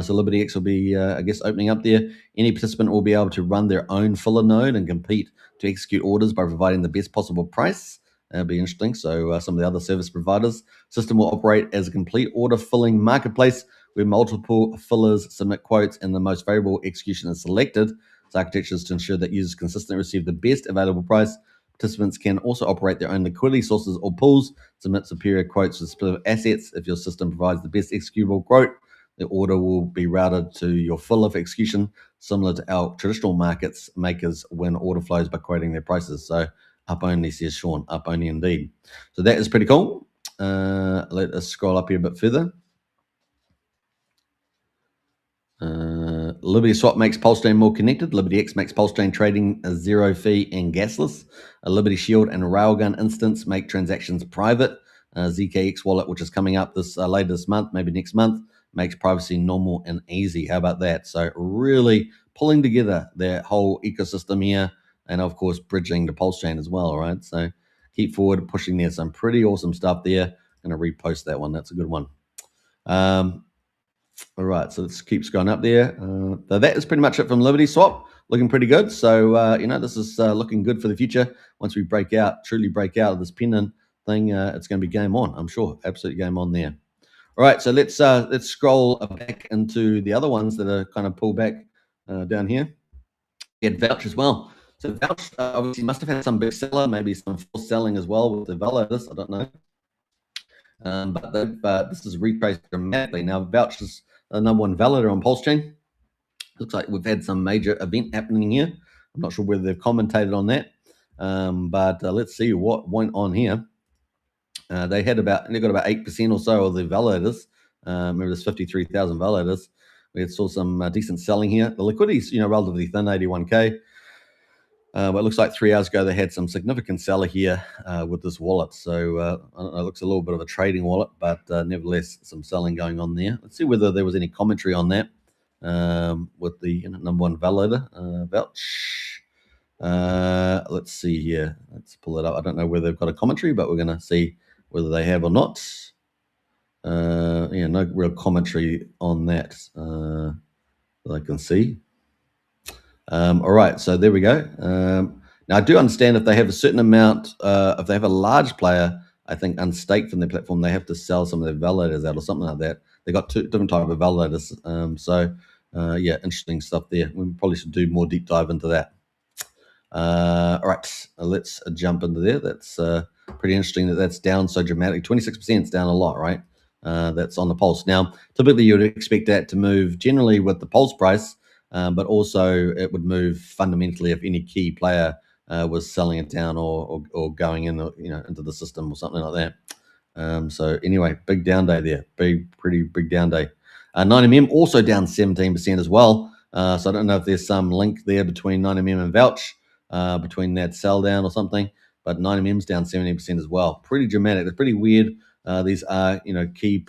S2: So Liberty X will be, opening up there. Any participant will be able to run their own filler node and compete to execute orders by providing the best possible price. That'll be interesting. So some of the other service providers. System will operate as a complete order filling marketplace where multiple fillers submit quotes and the most favorable execution is selected. Its architecture is to ensure that users consistently receive the best available price. Participants can also operate their own liquidity sources or pools, submit superior quotes for specific assets. If your system provides the best executable quote, the order will be routed to your filler for execution, similar to our traditional markets makers win order flows by quoting their prices. So up only, says Sean, up only indeed. So that is pretty cool. Let us scroll up here a bit further. Liberty Swap makes Pulsechain more connected. Liberty X makes Pulsechain trading a zero fee and gasless. Liberty Shield and Railgun Instance make transactions private. ZKX Wallet, which is coming up this later this month, maybe next month, makes privacy normal and easy. How about that? So really pulling together their whole ecosystem here, and of course bridging the Pulsechain as well. Right. So keep forward pushing there. Some pretty awesome stuff there. I'm going to repost that one. That's a good one. All right, so this keeps going up there. So that is pretty much it from Liberty Swap. Looking pretty good. So, this is looking good for the future. Once we truly break out of this pendant thing, it's going to be game on, I'm sure. Absolute game on there. All right, so let's scroll back into the other ones that are kind of pulled back down here. We had Vouch as well. So Vouch obviously must have had some big seller, maybe some full selling as well with the validators. I don't know. But this is retraced dramatically. Now, Vouch is the number one validator on Pulsechain. Looks like we've had some major event happening here. I'm not sure whether they've commentated on that, but let's see what went on here. They got about 8% or so of the validators. Remember, there's 53,000 validators. We saw some decent selling here. The liquidity is relatively thin, 81k. But it looks like 3 hours ago they had some significant seller here with this wallet. So I don't know, it looks a little bit of a trading wallet, but nevertheless, some selling going on there. Let's see whether there was any commentary on that with the number one validator, Vouch. Let's see here. Let's pull it up. I don't know whether they've got a commentary, but we're going to see whether they have or not. No real commentary on that that I can see. All right, so there we go. Now, I do understand if they have a certain amount, if they have a large player, I think unstaked from their platform, they have to sell some of their validators out or something like that. They got two different types of validators. Interesting stuff there. We probably should do more deep dive into that. All right, let's jump into there. That's pretty interesting that's down so dramatically. 26% is down a lot, right? That's on the Pulse. Now, typically you would expect that to move generally with the Pulse price, but also it would move fundamentally if any key player was selling it down or going in, into the system or something like that. So anyway, big down day there. Pretty big down day. 9mm also down 17% as well. So I don't know if there's some link there between 9mm and Vouch, between that sell down or something. But 9mm's down 17% as well. Pretty dramatic. It's pretty weird. These are, key.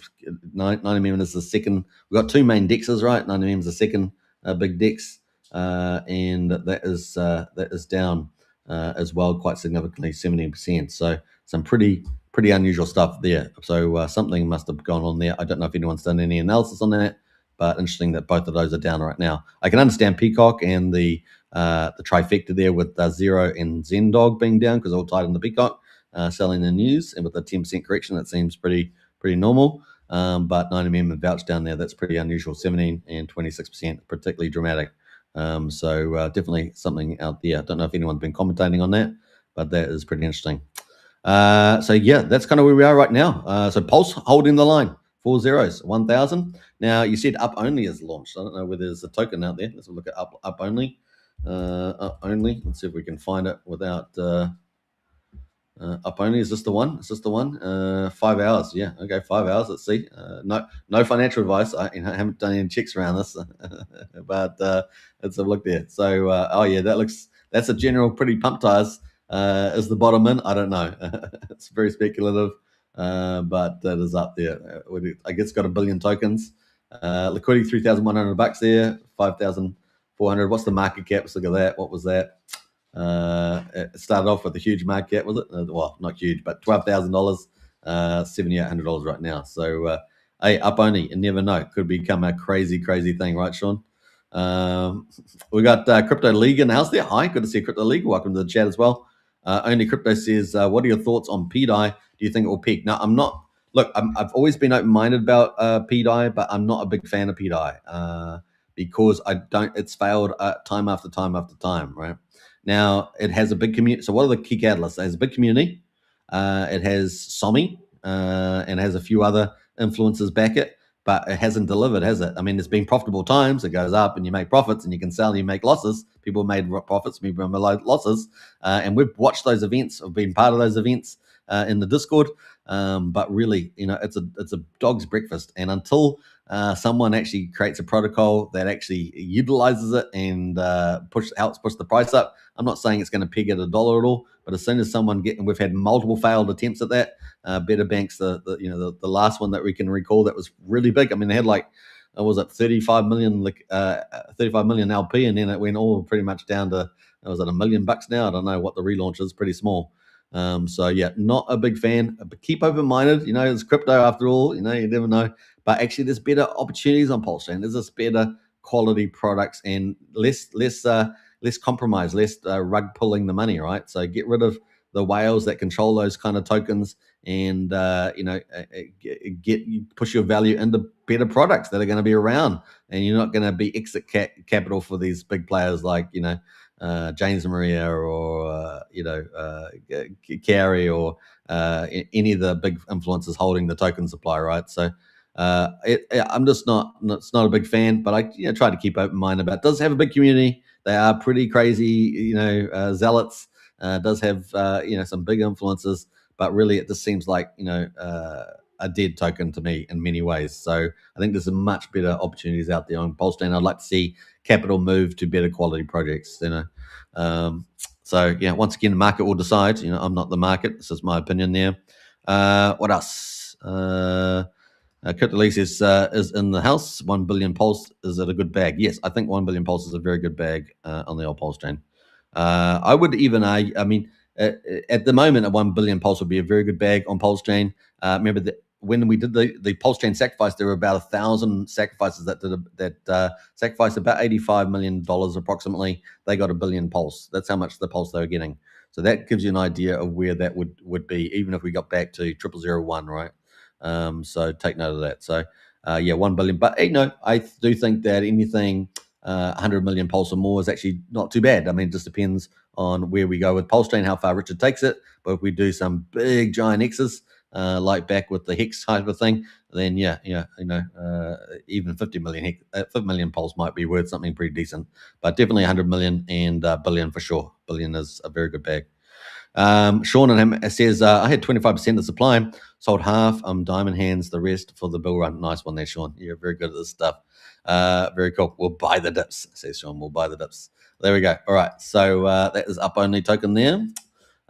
S2: 9mm is the second. We've got two main dexes, right? 9mm is the second big dex, and that is down as well quite significantly, 17%. So some pretty unusual stuff there. So something must have gone on there. I don't know if anyone's done any analysis on that, but interesting that both of those are down right now. I can understand Peacock and the trifecta there with Zero and Zendog being down because all tied into Peacock, selling the news, and with the 10% correction, that seems pretty normal. But 9mm and Vouch down there, that's pretty unusual. 17 and 26%, particularly dramatic. So definitely something out there. I don't know if anyone's been commentating on that, but that is pretty interesting. So yeah, that's kind of where we are right now. So Pulse holding the line, 4 zeros, 1,000. Now you said Up Only is launched. I don't know whether there's a token out there. Let's look at Up Only. Up Only. Let's see if we can find it without Up Only. Is this the one? 5 hours. Yeah. Okay. 5 hours. Let's see. No financial advice. I haven't done any checks around this, but let's have a look there. So that's a general pretty pump tires. Is the bottom in? I don't know. It's very speculative, but that is up there. I guess it's got 1 billion tokens. Liquidity $3,100 there, 5,400. What's the market cap? Let's look at that. What was that? It started off with a huge market cap, was it? Well, not huge, but $12,000, $7,800 right now. So, hey, Up Only, you never know. It could become a crazy thing, right, Sean? We got Crypto League in the house there. Hi, good to see Crypto League. Welcome to the chat as well. Only Crypto says, what are your thoughts on PDI? Do you think it will peak? Now, I'm not. Look, I've always been open-minded about PDI, but I'm not a big fan of PDI because I don't. It's failed time after time after time. Right now, it has a big community. So, what are the key catalysts? It has a big community. It has Somi and has a few other influencers back it, but it hasn't delivered, has it? I mean, there's been profitable times. It goes up and you make profits, and you can sell and you make losses. People made profits, people made losses, and we've watched those events. I've been part of those events in the Discord, but really, it's a dog's breakfast. And until someone actually creates a protocol that actually utilizes it and helps push the price up, I'm not saying it's going to peg at $1 at all, but as soon as someone and we've had multiple failed attempts at that. Better Banks, the last one that we can recall that was really big. I mean, they had like, was it 35 million, 35 million LP, and then it went all pretty much down to, was it $1 million now? I don't know what the relaunch is. Pretty small. So yeah, not a big fan. But keep open minded. It's crypto after all. You never know. But actually, there's better opportunities on Pulsechain. There's just better quality products and less compromise, less rug pulling the money. Right. So get rid of the whales that control those kind of tokens, and push your value into better products that are going to be around, and you're not going to be exit capital for these big players like James Maria or Carey or any of the big influencers holding the token supply, right? So I'm just not. It's not a big fan, but I try to keep open mind about it. It does have a big community. They are pretty crazy, zealots. Does have some big influences, but really it just seems like a dead token to me in many ways. So I think there's some much better opportunities out there on Pulsechain. I'd like to see capital move to better quality projects. So yeah, once again, the market will decide. I'm not the market. This is my opinion there. What else? Cryptolix is in the house. 1 billion pulse, is it a good bag? Yes, I think 1 billion pulse is a very good bag on the old Pulsechain. I would even at the moment, a 1 billion pulse would be a very good bag on Pulsechain. Remember that when we did the Pulsechain sacrifice, there were about 1,000 sacrifices that sacrificed about $85 million approximately. They got 1 billion pulse. That's how much the pulse they were getting. So that gives you an idea of where that would be, even if we got back to 0001, right? So take note of that. So 1 billion. But I do think that anything 100 million pulse or more is actually not too bad. I mean, it just depends on where we go with Pulsechain, how far Richard takes it. But if we do some big giant X's, like back with the Hex type of thing, then even 50 million pulse might be worth something pretty decent. But definitely 100 million and billion for sure. Billion is a very good bag. Sean and him says, I had 25% of the supply, sold half. Diamond hands, the rest for the bill run. Nice one there, Sean. You're very good at this stuff. Very cool. We'll buy the dips, says Sean. We'll buy the dips. There we go. All right. So that is up only token there.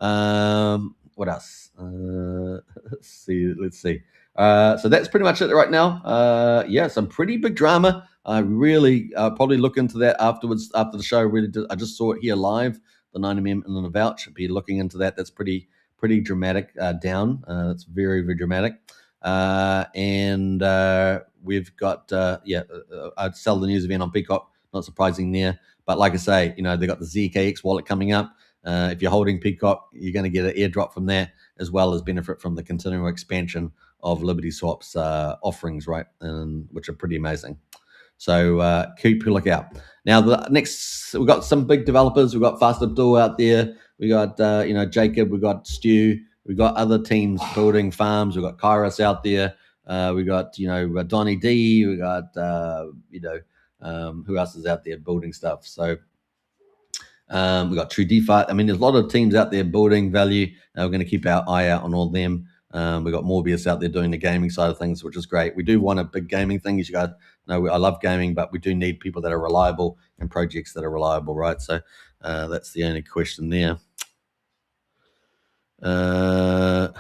S2: What else? Let's see. So that's pretty much it right now. Some pretty big drama. I really probably look into that afterwards, after the show. I just saw it here live, the 90mm and the vouch. I'll be looking into that. That's pretty dramatic down. It's very, very dramatic. And we've got, I'd sell the news event on Peacock. Not surprising there. But like I say, they got the ZKX wallet coming up. If you're holding Peacock, you're going to get an airdrop from that, as well as benefit from the continual expansion of Liberty Swap's offerings, right? And which are pretty amazing. So keep a lookout. Now, the next, we've got some big developers. We've got Fast Abdul out there. We got Jacob. We got Stu. We've got other teams building farms. We've got Kairos out there. We got Donnie D. We got who else is out there building stuff? So we got True DeFi. I mean, there's a lot of teams out there building value. We're going to keep our eye out on all of them. We've got Morbius out there doing the gaming side of things, which is great. We do want a big gaming thing. As you guys know, I love gaming, but we do need people that are reliable and projects that are reliable, right? So that's the only question there. All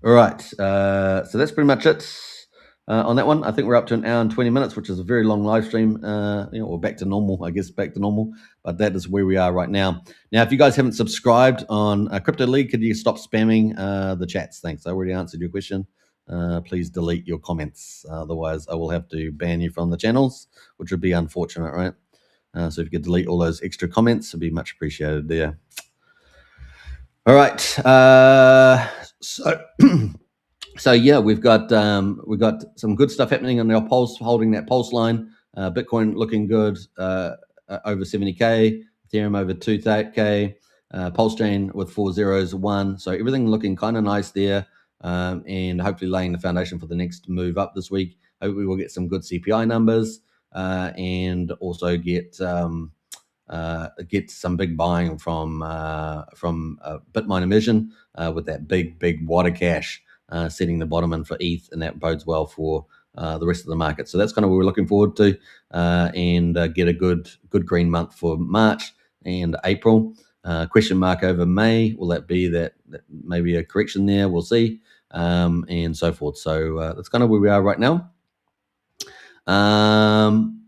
S2: right. So that's pretty much it on that one. I think we're up to 1 hour and 20 minutes, which is a very long live stream. We're back to normal, I guess, back to normal. But that is where we are right now. Now, if you guys haven't subscribed on Crypto League, could you stop spamming the chats? Thanks. I already answered your question. please delete your comments. Otherwise, I will have to ban you from the channels, which would be unfortunate, right? So if you could delete all those extra comments, it'd be much appreciated there. All right. So yeah, we've got some good stuff happening on our pulse, holding that pulse line. Bitcoin looking good, over 70K, Ethereum over 2K, Pulsechain with 4 zeros, 1. So everything looking kind of nice there, and hopefully laying the foundation for the next move up this week. Hopefully we'll get some good CPI numbers, and also get some big buying from Bitminer Mission with that big wad of cash. Setting the bottom in for ETH, and that bodes well for the rest of the market. So that's kind of what we're looking forward to, and get a good green month for March and April. Question mark over May. Will that be that maybe a correction there? We'll see, and so forth. So that's kind of where we are right now.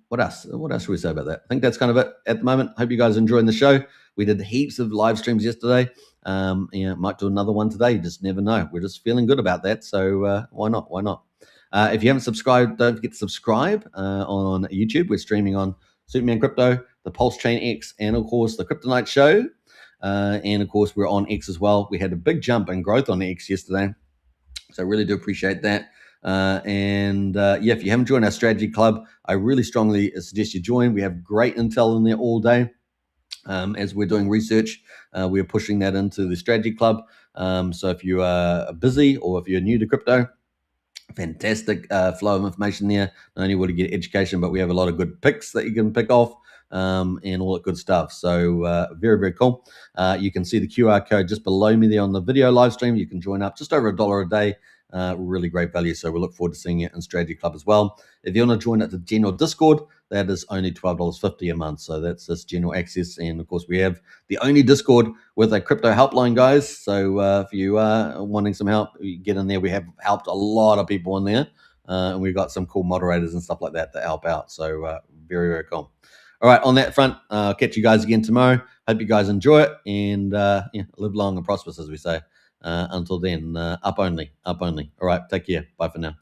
S2: What else? What else should we say about that? I think that's kind of it at the moment. Hope you guys are enjoying the show. We did heaps of live streams yesterday. Might do another one today. You just never know. We're just feeling good about that. So why not? Why not? If you haven't subscribed, don't forget to subscribe on YouTube. We're streaming on Superman Crypto, the Pulsechain X, and of course the Kryptonite Show. And of course we're on X as well. We had a big jump in growth on X yesterday, so I really do appreciate that. Yeah, if you haven't joined our strategy club, I really strongly suggest you join. We have great intel in there all day. As we're doing research, we're pushing that into the strategy club. So if you are busy or if you're new to crypto, fantastic flow of information there. Not only will you get education, but we have a lot of good picks that you can pick off, and all that good stuff. So very cool. You can see the QR code just below me there on the video live stream. You can join up just over $1 a day. Really great value. So we look forward to seeing you in Strategy Club as well. If you want to join at the general Discord, that is only $12.50 a month. So that's just general access. And of course, we have the only Discord with a crypto helpline, guys. So if you are wanting some help, you get in there. We have helped a lot of people in there. And we've got some cool moderators and stuff like that help out. So very cool. All right, on that front, I'll catch you guys again tomorrow. Hope you guys enjoy it, and live long and prosperous, as we say. Until then, up only. All right, take care. Bye for now.